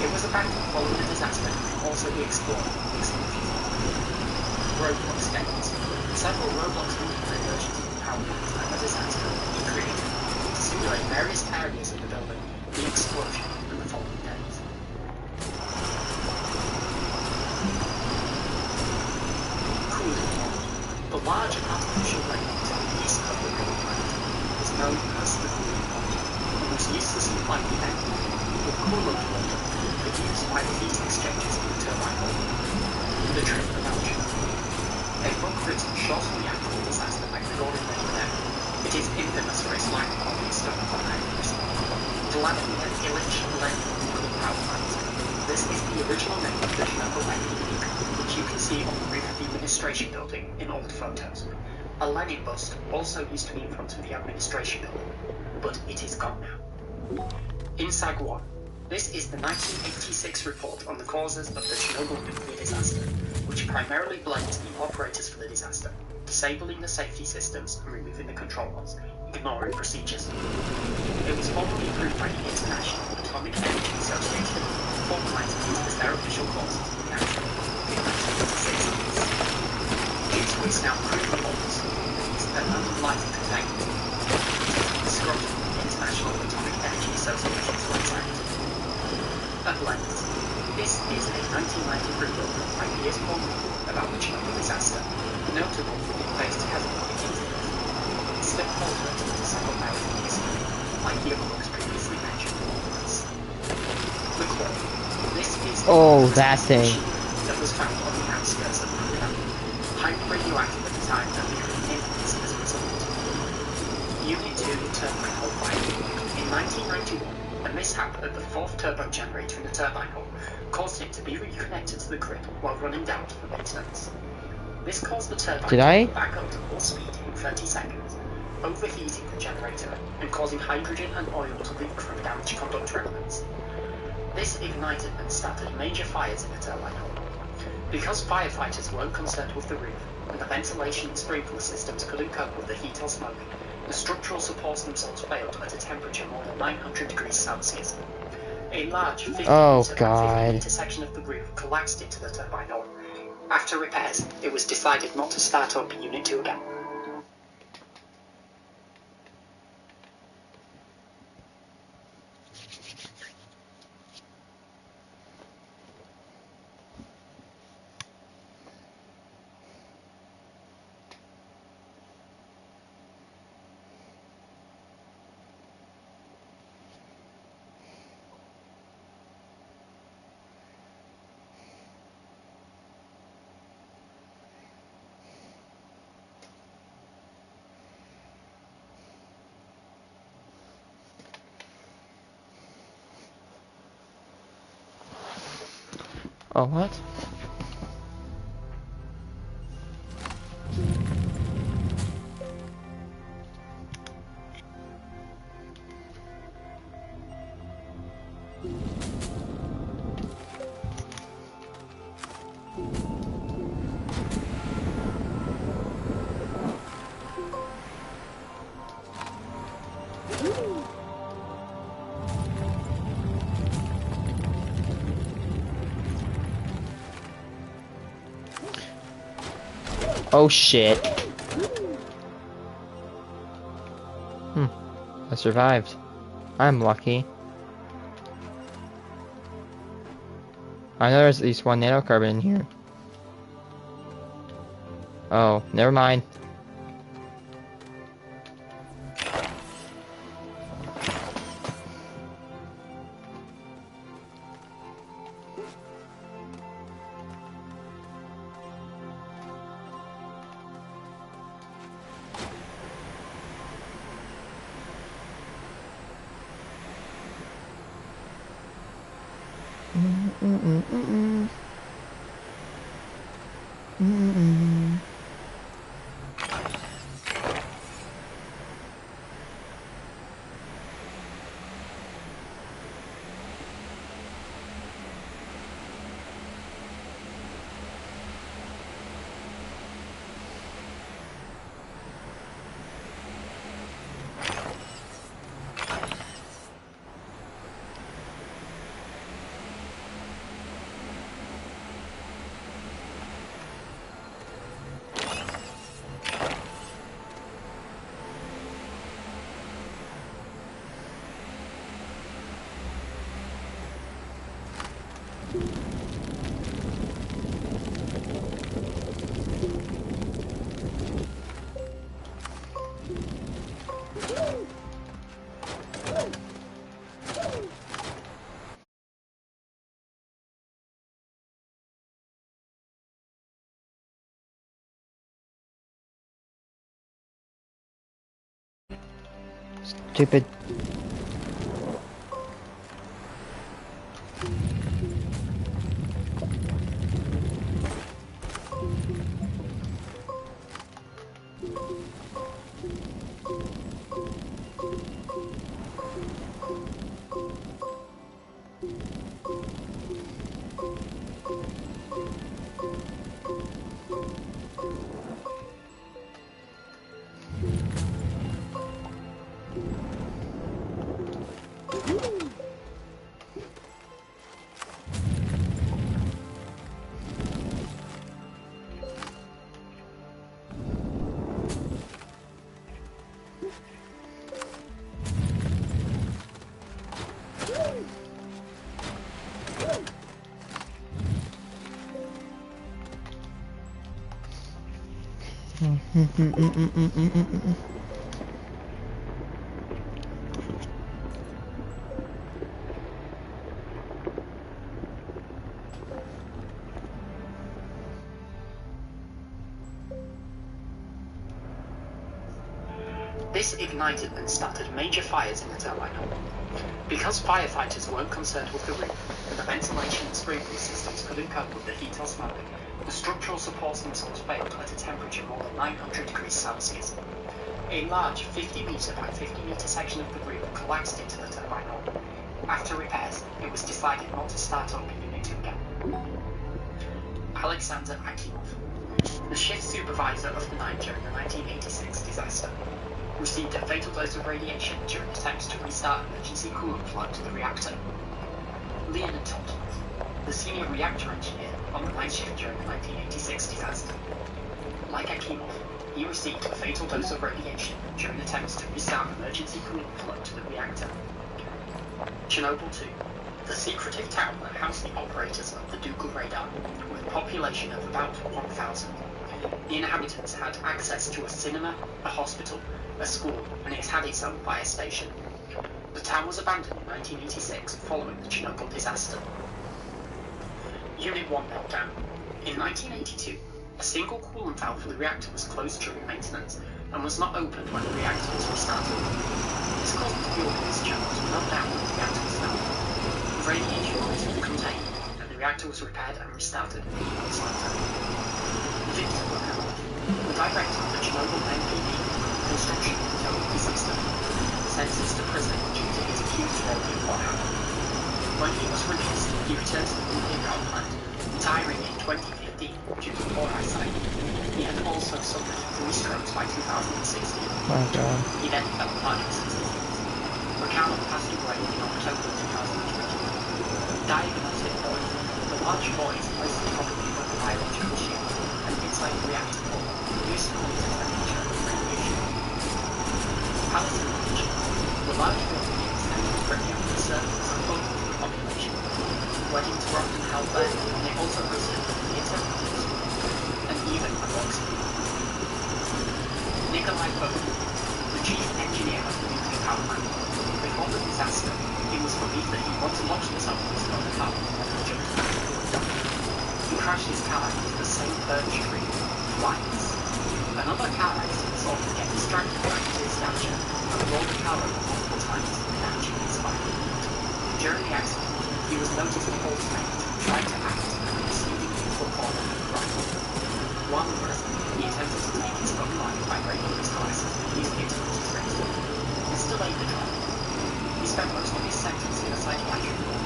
It was about to follow the disaster and also be explored in the exclusion zone. Roblox games. Several Roblox multiplayer versions of the power plant and the disaster were created to simulate various areas of the building, the explosion, and the following days. Cooling Pond. The large artificial lake on the east of the power plant is known as the Cooling Pond. It was used to supply the air with coolant water produced by the heat exchangers in the turbine hall. The Trip about Chernobyl. A book written shortly after the disaster by Gregorian Lenin. It is infamous for its lack of historical accuracy. Vladimir Ilyich Lenin Nuclear Power Plant. This is the original name of the Chernobyl energy peak, which you can see on the roof of the administration building in old photos. A Lenin bust also used to be in front of the administration building, but it is gone now. INSAG 1. This is the 1986 report on the causes of the Chernobyl nuclear disaster, which primarily blames the operators for the disaster, disabling the safety systems and removing the control rods, ignoring procedures. It was formally approved by the International Atomic Energy Association, formalizing it as their official causes of the accident in 1986. Due to its now proven faults, these are unlikely to affect scroll the International Atomic Energy Association's website. Atlantis. This is a 1993 book by Piers Morgan about the Chernobyl disaster, notable for being based heavily on the internet. It's still relevant to several thousand years ago, like the other books previously mentioned. The Claw. This is that thing that was found on the outskirts of Pripyat, highly radioactive at the time and becoming infamous as a result. Unit 2 turbine hull fire. In 1991, a mishap at the 4th turbo generator in the turbine hull caused it to be reconnected to the grid while running down for maintenance. This caused the turbine to go back up to full speed in 30 seconds, overheating the generator and causing hydrogen and oil to leak from damaged conductor elements. This ignited and started major fires in the turbine hull. Because firefighters weren't concerned with the roof, and the ventilation and sprinkler systems couldn't cope with the heat or smoke, The structural supports themselves failed at a temperature more than 900 degrees Celsius. A large 50 Oh, meter by 50 God. meter section of the roof collapsed into the turbine hull. After repairs, it was decided not to start up Unit 2 again. Oh, what? Oh shit. I survived. I'm lucky. I know there's at least one nanocarbon in here. Oh, never mind. Stupid. This ignited and started major fires in the turbine hull. Because firefighters weren't concerned with the roof, and the ventilation and sprinkler systems couldn't cope with the heat or smoke, the structural supports themselves failed at a temperature more than 900 degrees Celsius. A large 50 meter by 50 meter section of the roof collapsed into the turbine hull. After repairs, it was decided not to start up Unit 2 again. Alexander Akimov, the shift supervisor of the night during the 1986 disaster. received a fatal dose of radiation during attempts to restart emergency coolant flow to the reactor. Leonard Toltonov, the senior reactor engineer on the night shift during the 1986 disaster. Like Akimov, he received a fatal dose of radiation during attempts to restart emergency coolant flow to the reactor. Chernobyl 2, the secretive town that housed the operators of the Dougal radar, with a population of about 1,000. The inhabitants had access to a cinema, a hospital, a school, and it had its own fire station. The town was abandoned in 1986 following the Chernobyl disaster. Unit 1 meltdown. In 1982, a single coolant valve for the reactor was closed during maintenance and was not opened when the reactor was restarted. This caused the fuel discharge to melt down when the reactor was filled. The radiation was contained and the reactor was repaired and restarted months later. Victor Buchanan, the director of the Chernobyl NPD construction utility system, sentenced to prison due to his accused role in what happened. When he was released, he returned to the nuclear power plant, retiring in 2015 due to poor eyesight. He had also suffered 3 strokes by 2016. Oh god. He then developed Parkinson's disease. Buchanan passed away in October 2020. Diagnosed in boys, the large boy is placed on top of the biological shield and inside the reactor core, used to monitor temperature and radiation. Palliative Village, the large building extended from the surface and above the population. Weddings were often held there, and it also hosted the theatre, and even a boxing. Nikolai Fomin, the chief engineer of the nuclear power plant. Before the disaster, it was believed that he wanted to launch himself with his own car and jumped out of the window. He crashed his car into the same birch tree twice. Another car accident saw him get distracted by his stature and roll the car over multiple times, damaging his spine. During the accident, he was noticed halting, trying to act, and receiving into a corner and crying. While in prison, he attempted to take his own life by breaking his glasses and using it to cut his wrist. This delayed the trial. He spent most of his sentence in a psychiatric ward.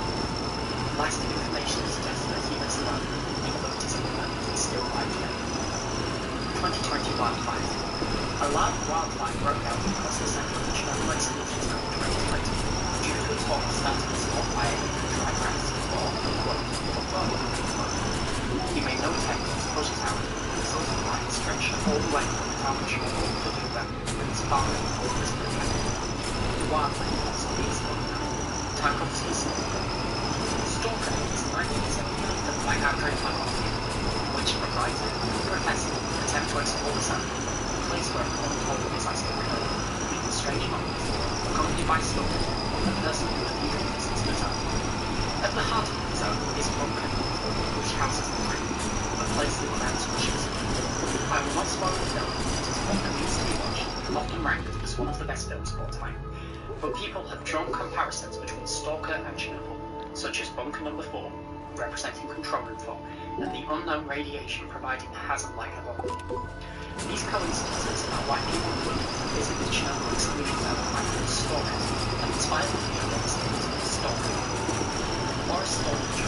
Last information suggests that he lives alone, although it is unknown if he's still alive today. 2020 wildfire. A large wildfire broke out across the central Chernobyl extinction zone in 2020 due to a torch starting a small fire in the dry grass or He made no attempt to push it out, and the source of fire stretched all the way from the town of Chernobyl to Luba, and its far over this project. The wildfire also leads on now. Tarkovsky Stalker is 1979 by Andrei Tarkovsky, which provides a professor attempt to explore the sun, a place where a untold disaster occurred, meeting strange moments, accompanied by Stalker, a person who illegally visits the zone. At the heart of the zone is Bunker, which houses the crew, a place that demands wishes. I will not spoil the film, it is one that needs to be watched, often ranked as one of the best films of all time. But people have drawn comparisons between Stalker and Chernobyl, such as Bunker Number 4, representing Control Room 4, and the unknown radiation providing the hazard-like above. These coincidences are why people would visit the Chernobyl exclusion zone like Stalker, and inspire them to go Stalker. Boris Stormage,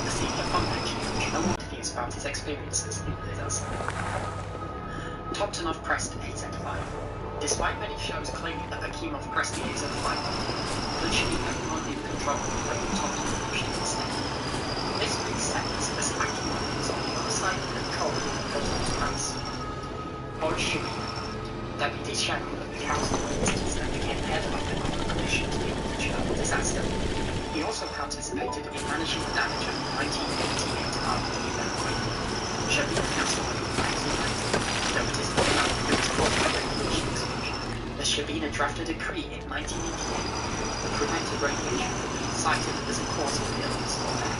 the senior fund engineer of Chernobyl, interviews about his experiences in the disaster. Toptonov pressed the 875. Despite many shows claiming that Akimov pressed the 875, virtually everyone in control claimed Toptonov pushed it instead. This makes sense as Akimov was on the other side of the control of Toptonov's press. Boris Shubin, deputy chairman of the Council of Ministers and became head of the commission to deal with the Chernobyl disaster. He also participated in managing the damage of the 1988 Arctic earthquake. Shubin Council in 1990, though it is not known if it was caused by radiation exposure. The Shubin drafted a decree in 1988 that prevented radiation from being cited as a cause of the illness or death.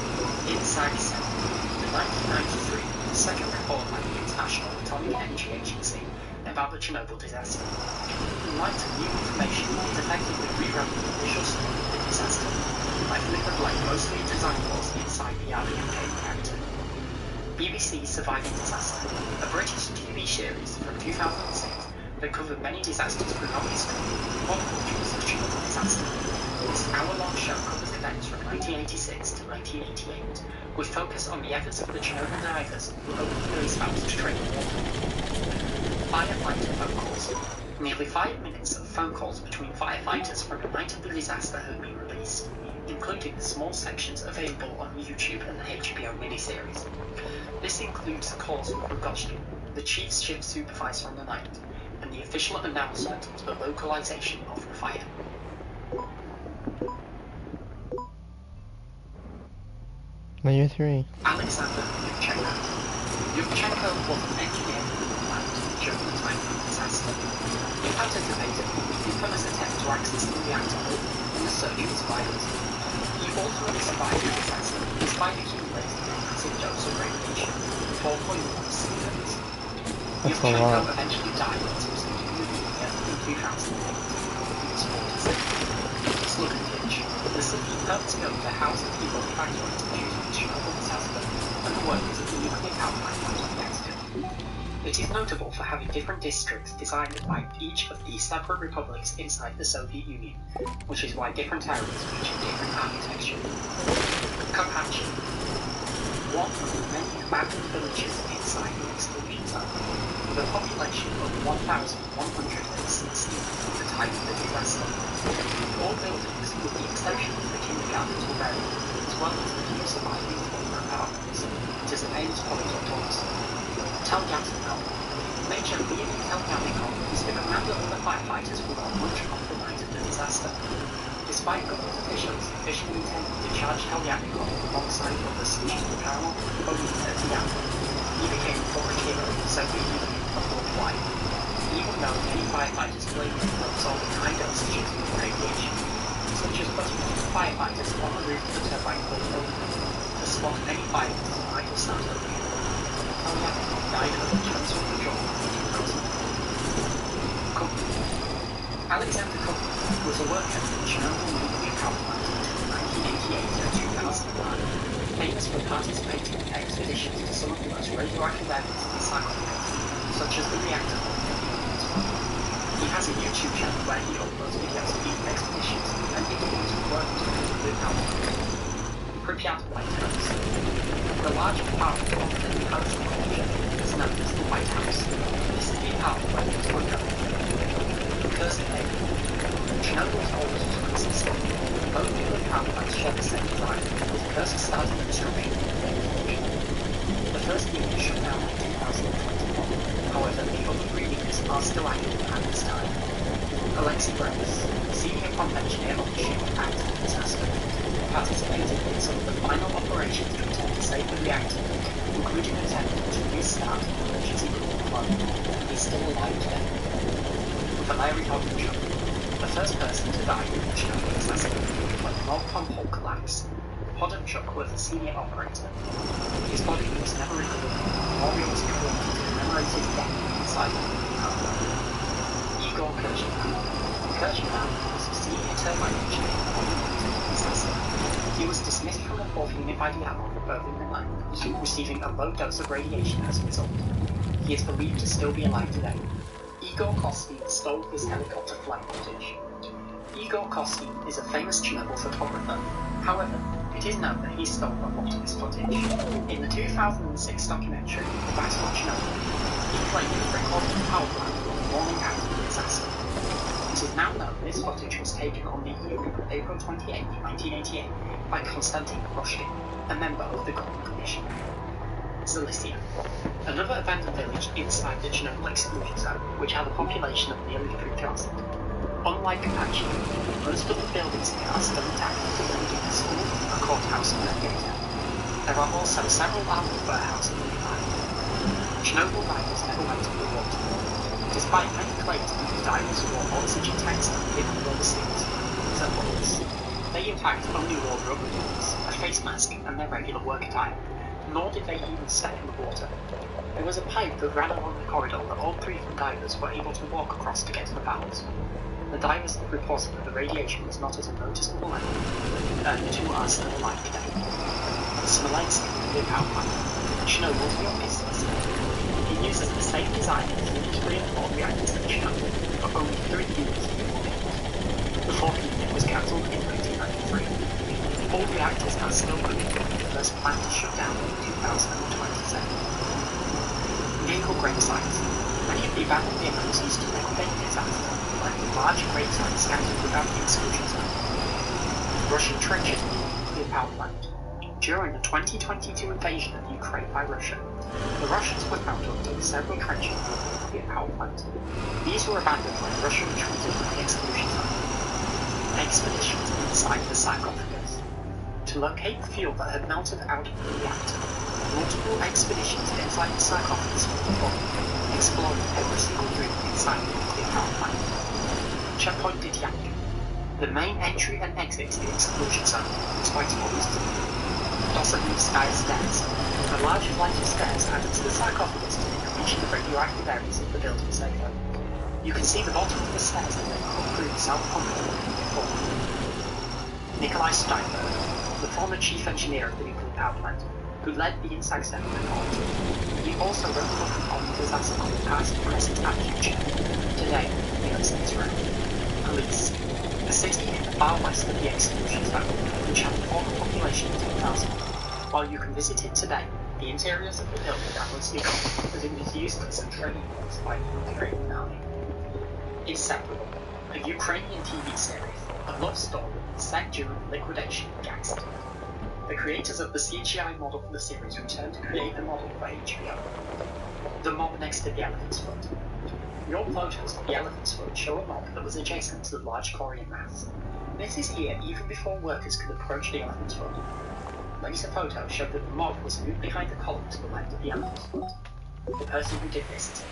Inside said, in 1993, the second report by the International Atomic Energy Agency about the Chernobyl disaster. In light of new information, it effectively rewrote the initial story of the disaster by filling the blame mostly to design flaws inside the RBMK reactor. BBC Surviving Disaster, a British TV series from 2006 that covered many disasters throughout history, one of which was the Chernobyl disaster. This hour-long show covers events from 1986 to 1988, with focus on the efforts of the Chernobyl divers who opened the space to training water. Firefighter phone calls. Nearly 5 minutes of phone calls between firefighters from the night of the disaster have been released, including small sections available on YouTube and the HBO miniseries. This includes calls with Rogozhin, the chief shift supervisor on the night, and the official announcement of the localization of the fire. When you're 3. Alexander Yurchenko. Yurchenko was an engineer in the plant during the time of the disaster. He participated in the infamous attempt to access the reactor and the surge was violent. He ultimately survived the disaster despite accumulating a massive dose of radiation, 4.1 centimeters. Yurchenko eventually died of pneumonia in 2008. He was 47. Slugger Pitch. The city helped to build the house of people evacuated due to the Chernobyl disaster and the workers of the nuclear power plant were affected. It is notable for having different districts designed by each of the separate republics inside the Soviet Union, which is why different areas feature different architecture. Karpachy. One of the many abandoned villages inside the exclusion zone, with a population of 1,160 at the time of the disaster. All buildings, with the exception of the kindergarten to vary, as well as the few surviving former apartments. It is a famous point of tours. Telyatnikov. Major Leonid Telyatnikov is the commander of the firefighters who were much of the night of the disaster. Despite government officials officially intending to charge Telyatnikov alongside others such as Mikhail, Odin, and Diana, he became a foreign hero of the Soviet Union and worldwide. Even though many firefighters blamed him for absorbing high dosages of radiation, such as putting firefighters on the roof of the turbine portfolio to spot many fires that might have started up again. Telyatnikov died of a cancer withdrawal in 2000. Kupnin. Alexander Kupnin was a worker at the Chernobyl nuclear power plant between 1988 and 2009, famous for participating in expeditions to some of the most radioactive areas in Siberia, such as the reactor. He has a YouTube channel where he uploads videos of these expeditions and interviews with workers from the nuclear power plant. Pripyat White House. The large apartment of the house is known as the White House. This is the apartment where things were going. Cursed Lake. Chernobyl's oldest twisted story. Both nuclear power plants share the same design, with Kursk starting construction in 2014. The first unit shut down in 2021. However, the other 3 units are still active at this time. Alexei Brevis, senior pump engineer on the ship after the disaster, participated in some of the final operations to attempt to save the reactor, including an attempt to restart the emergency cooling flow. He's still alive today. Valery Hodunchuk, the first person to die in the Chernobyl disaster when the North Pump hole collapsed. Hodunchuk was a senior operator. His body was never recovered, nor was created to commemorate his death inside the nuclear power plant. Igor Kirchner. Kirchner was a senior turbine engineer on the disaster. He was dismissed from the 4th unit by the Admiral early in the night, receiving a low dose of radiation as a result. He is believed to still be alive today. Igor Kostin stole his helicopter flight footage. Igor Kostin is a famous Chernobyl photographer. However, it is known that he stole a lot of his footage. In the 2006 documentary, The Battle of Chernobyl, he claimed to recorded the power plant on the morning after the disaster. It is now known this footage was taken on the evening of April 28, 1988, by Konstantin Proshkin, a member of the Golden Commission. Zalicia. Another abandoned village inside the Chernobyl exclusion zone, which had a population of nearly 3,000. Unlike Apache, most of the buildings here are still intact, including a school, a courthouse, and a theatre. There are also several armed warehouses nearby. Chernobyl divers never went underwater. Despite many claims that the divers wore oxygen tanks that hid below the seas, and bullets, they in fact only wore rubber boots, a face mask, and their regular work attire. Nor did they even step in the water. There was a pipe that ran along the corridor that all 3 of the divers were able to walk across to get to the valves. The divers have reported that the radiation was not at a noticeable level, and the 2 are still alive today. Smolensk nuclear power plant. Chernobyl's youngest listener. He uses the same design as Unit 3 and 4 reactors at Chernobyl, but only 3 units were built. The 4th unit was cancelled in 1993. All reactors are still running, and the first plant is shut down in 2027. Vehicle grave sites. Many of the abandoned vehicles used to liquidate the disaster left large grave sites scattered throughout the exclusion zone. Russian trenches in the nuclear power plant. During the 2022 invasion of Ukraine by Russia, the Russians were found to have dug several trenches in the nuclear power plant. These were abandoned when Russia retreated from the exclusion zone. Expeditions inside the sarcophagus. To locate the fuel that had melted out of the reactor, multiple expeditions inside the sarcophagus were performed, exploring every single room inside the nuclear power plant. Checkpoint Ditiak. The main entry and exit to the exclusion zone was quite obvious. Dawson Sky Stairs. A large flight of stairs added to the sarcophagus to make reaching the radioactive areas of the building safer. You can see the bottom of the stairs and then concrete self-control before. Nikolai Steinberg, the former chief engineer of the nuclear power plant, who led the inside step report. He also wrote a book on the disaster called Past, Present and Future. Today, the episode's around. Police. A city in the far west of the exclusion zone, which had a former population of 10,000. While you can visit it today, the interiors of the building are mostly gone, as it was used as a training base by the Ukrainian army. Inseparable, a Ukrainian TV series, a love story set during the liquidation of the accident. The creators of the CGI model for the series returned to create the model for HBO. The mob next to the elephant's foot. Real photos of the elephant's foot show a mob that was adjacent to the large Korean mass. This is here even before workers could approach the elephant's foot. Later photos showed that the mob was moved behind the column to the left of the elephant's foot. The person who did this is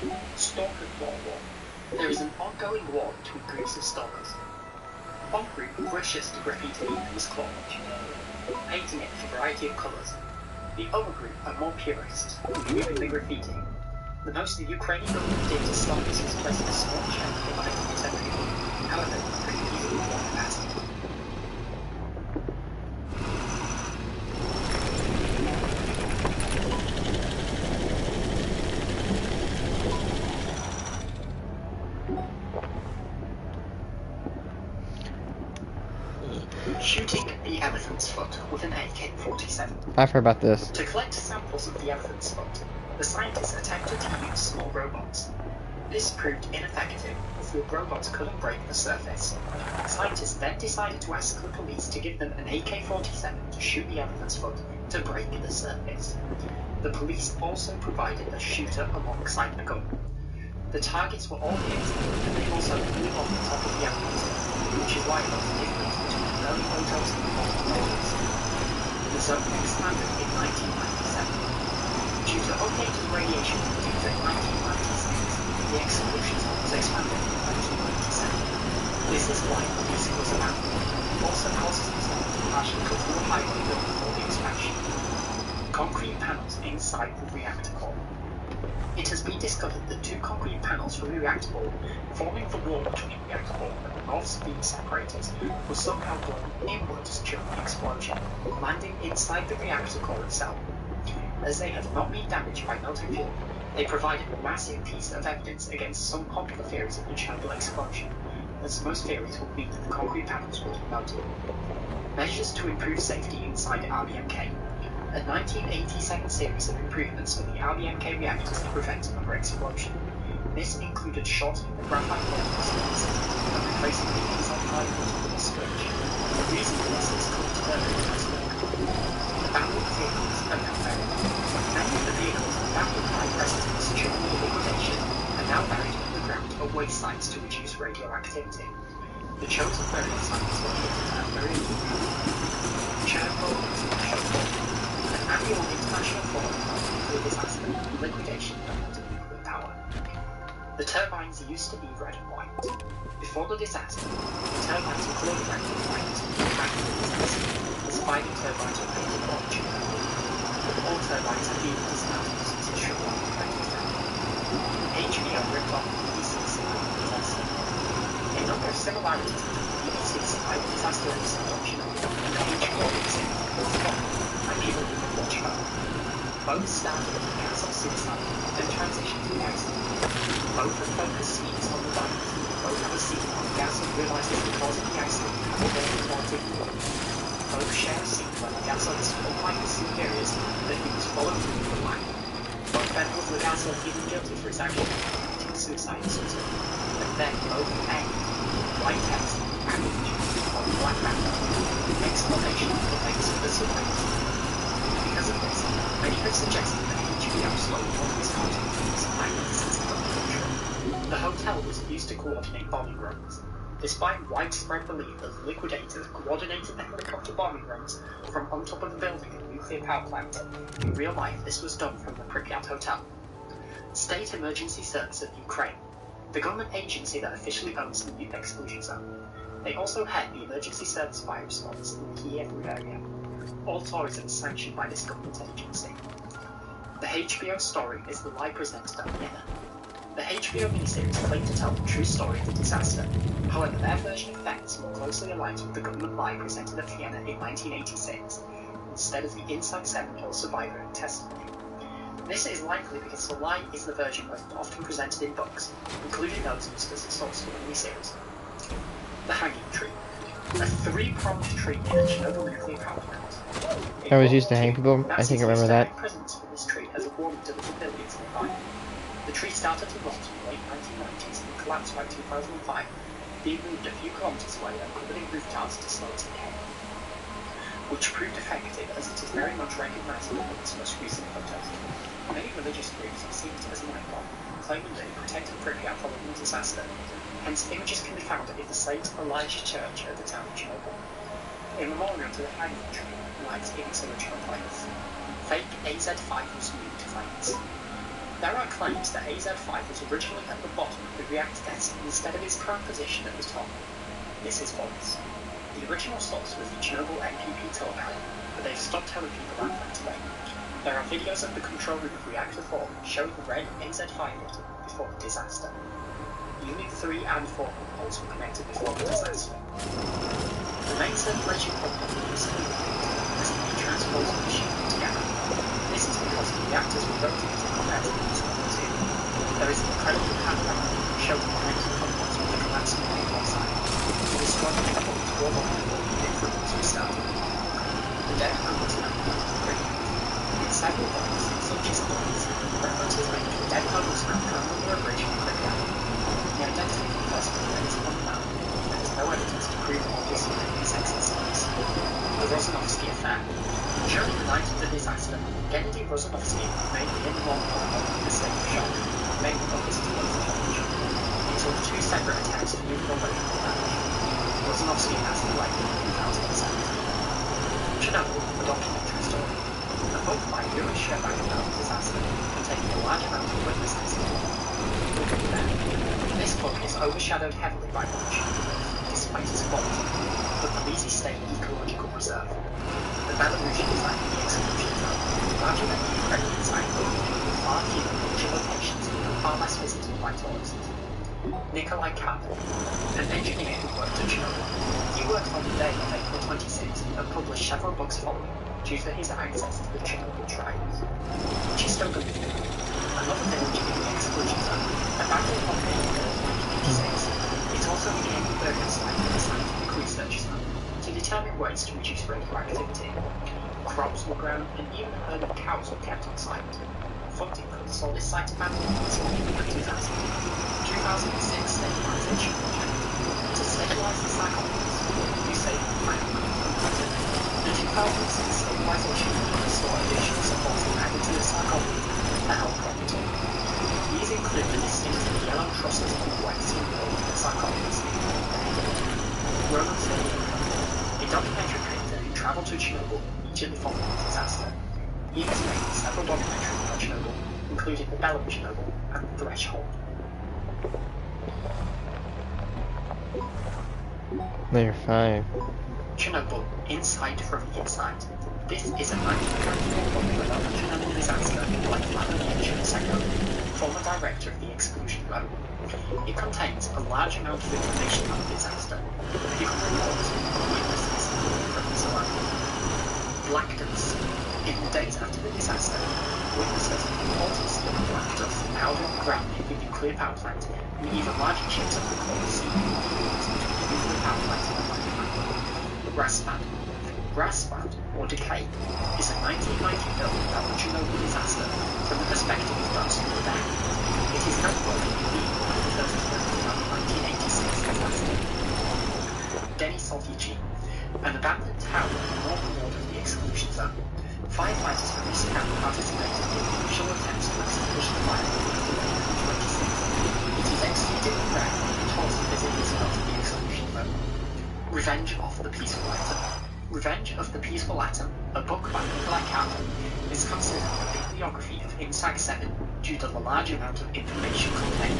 unknown. Stalker Claw War. There is an ongoing war between groups of stalkers. One group wishes to graffiti this claw watch, painting it with a variety of colours. The other group are more purists, removing the graffiti. The most the Ukrainian government did to stop this was placing a small check behind the temple. However, it's pretty easily walked past it. Shooting the elephant's foot with an AK-47. I've heard about this. To collect samples of the elephant's foot, the scientists attempted to use small robots. This proved ineffective, as the robots couldn't break the surface. Scientists then decided to ask the police to give them an AK-47 to shoot the elephant's foot to break the surface. The police also provided a shooter alongside the gun. The targets were all hit, and they also flew off the top of the elephant's foot, which is why it was the difference between the early photos and the modern photos. The zone expanded in 1997. Due to updated radiation due to 1996, the exclusion zone was expanded in 1997. This is why the police was abandoned. It also causes the zone to partially cut through a highway built before the expansion. Concrete panels inside the reactor core. It has been discovered that two concrete panels from the reactor core, forming the wall between the reactor core and the North Stream separators, were somehow blown inwards during the explosion, landing inside the reactor core itself. As they have not been damaged by melting fuel, they provided a massive piece of evidence against some popular theories of the Chernobyl explosion, as most theories would mean that the concrete panels would have melted. Measures to improve safety inside RBMK. A 1987 series of improvements for the RBMK reactors to prevent another explosion. This included shortening the graphite molding and replacing the inside hardwood with a switch. The reason for this is called thermal. Abandoned vehicles are now buried. Many of the vehicles abandoned by residents during the liquidation are now buried underground or waste sites to reduce radioactivity. The chosen burial site is located at Burial Chernobyl International an annual international forum on nuclear disaster, liquidation, and nuclear power. The turbines used to be red and white. Before the disaster, the turbines were colored red and white. After the disaster, the surviving turbines were painted orange and purple. All turbines have been dismantled since the Chernobyl disaster. HBO ripped off the BBC surviving disaster. A number of similarities between the BBC surviving disaster episode of Chernobyl and the HBO series and people who can watch both. Both started with the gas of suicide and transitioned to the accident. Both have focused scenes on the virus. Both have a scene on gas and realizes the cause of the accident and will then report it. Both share a scene where the gas is full like the sea areas that he was followed through the line. Both defender of Legato pleading guilty for his actions committing suicide in Switzerland, and then both A, white text, and on black background, explanation of the face of the survivors. Because of this, many have suggested that HBO slowly altered its content from this magnificent documentary. The hotel was used to coordinate bombing runs. Despite widespread belief that liquidators coordinated the helicopter bombing runs from on top of the building at a nuclear power plant, in real life this was done from the Pripyat Hotel. State Emergency Service of Ukraine, the government agency that officially owns the exclusion zone. They also head the emergency service fire response in the Kiev area. All tourism is sanctioned by this government agency. The HBO story is the lie presented at Vienna. The HBO miniseries claimed to tell the true story of the disaster. However, their version of facts more closely aligns with the government lie presented at Vienna in 1986, instead of the Inside 7 survivor testimony. This is likely because the lie is the version most often presented in books, including those used as a source for the miniseries. The hanging tree. A three-pronged tree in a Chernobyl nuclear power plant. I was used to hang people. I think I remember that. Presence for this tree as a warning to the civilians nearby. The tree started to rot in the late 1990s and collapsed by 2005, being moved a few kilometers away and covered in roof tiles to slow its decay, which proved effective as it is very much recognisable in its most recent photos. Many religious groups have seen it as an icon, claiming that it protected Pripyat following the disaster. Hence, images can be found at the St. Elijah Church at the town of Chernobyl. A memorial to the hanging tree lies in its original place. Fake AZ5 was moved to flames. There are claims that AZ5 was originally at the bottom of the reactor desk instead of its current position at the top. This is false. The original source was the Chernobyl MPP telegram, but they've stopped telling people that fact today. There are videos of the control room of Reactor 4 showing the red AZ5 button before the disaster. Unit 3 and 4 poles were connected before the disaster. The main circulation pump of the excluded has been transported machine together. This is because the reactors were rotated compared to the two. There is an incredible panorama showing the connected components with the collapsing on side. To destroy the couple to warm up the difference was started. The dead homes now in several books, such as Boys, references made to the dead homes now found under a bridge in Pripyat. The identity of the person that is unknown. There is no evidence to prove obvious sex incidents. The Rosanovsky affair. During the night of the disaster, Gennady Rosanovsky made the in-law in a state of shock, made the others to lose the challenge. It took two separate attempts to move the body from the damage. Rosanovsky passed away in 2007. Chernobyl, a documentary story. A book by Yuri Shevak about the disaster, containing a large amount of witness testimony. This book is overshadowed heavily by Chernobyl, despite its quality. The Police State Ecological Reserve. The Belarusian is like the exclusion zone, larger than the Ukrainian site, with far fewer major locations and far less visited by tourists. Nikolai Kaplan, an engineer who worked at Chernobyl. He worked on the day of April 26 and published several books following due to his access to the Chernobyl trials. Chistoka, another village in the exclusion zone, abandoned on April 1986. It also became the third site for the scientific research zone to determine ways to reduce radioactivity. Crops were grown and even a herd of cows were kept on site. Funding for the solid site abandonment was in 2000. 2006 stabilization project. To stabilize the sarcophagus, you save time and money from budget. The 2006 stabilization project restored additional supports added to the sarcophagus to help property. These include the distinctive yellow trusses on the western wall of the sarcophagus. Roman Filipino, a documentary creator who travelled to Chernobyl immediately following the disaster. He has made several documentaries about Chernobyl, including The Bell of Chernobyl and Threshold. Layer 5. Chernobyl, Inside from the Inside. This is a 1994 book about the Chernobyl disaster by Vladimir Chernyshenko, former director of the exclusion zone. It contains a large amount of information about the disaster, people reports, witnesses, from the survivors. Black dust. In the days after the disaster, witnesses reported seeing black dust powder on the ground in the nuclear power plant, and even larger chips of the core seen used into the nuclear power plant in the Grassland. Grassland, or decay, is a 1990 film about the Chernobyl disaster from the perspective of those who were there. It is noteworthy indeed that the first film of 1986 disaster. Denny Soltici, an abandoned town in the northern ward of the exclusion zone. Firefighters from this camp participated in initial attempts to extinguish the fire in April 26. It is exceedingly rare that tours visit this part of the exclusion zone. Revenge of the Peaceful Atom. Revenge of the Peaceful Atom, a book by Nikolai Kaplan, is considered a bibliography of INSAC 7 due to the large amount of information contained,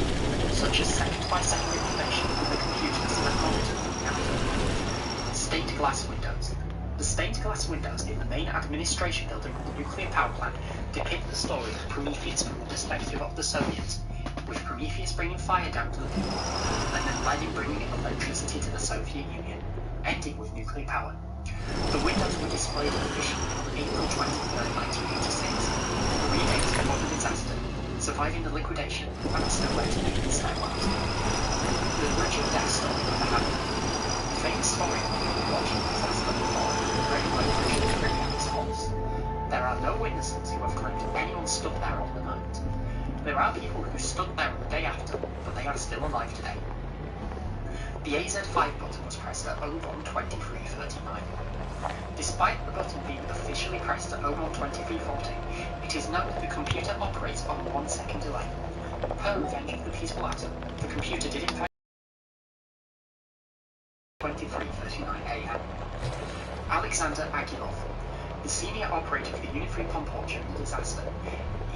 such as second-by-second information on the computers that monitor the reactor. Stained glass windows. The stained glass windows in the main administration building of the nuclear power plant depict the story of Prometheus from the perspective of the Soviets, with Prometheus bringing fire down to the people, and then Lenin bringing electricity to the Soviet Union, ending with nuclear power. The windows were displayed officially on April 23, 1986, 3 days before the disaster, surviving the liquidation and still later being in stairwells. The original death story never happened. The famous story of people watching the disaster before radio version of Rick is false. There are no witnesses who have claimed anyone stood there on the night. There are people who stood there on the day after, but they are still alive today. The AZ5 button was pressed at 01:23:39. Despite the button being officially pressed at 01:23:40, it is known that the computer operates on 1 second delay. Per Revenge of the Peaceful Atom, the computer did in fact 23:39 AM. Alexander Agilov, the senior operator of the Unit-3 Pomport during the disaster.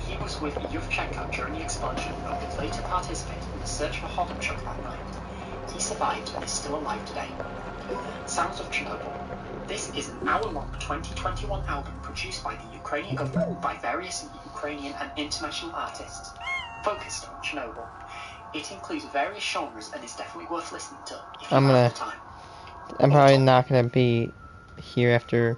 He was with Yevchenko during the explosion and would later participate in the search for Hodorchuk that night. He survived and is still alive today. Sounds of Chernobyl. This is an hour-long 2021 album produced by the Ukrainian government by various Ukrainian and international artists, focused on Chernobyl. It includes various genres and is definitely worth listening to if you have the time. I'm probably not gonna be here after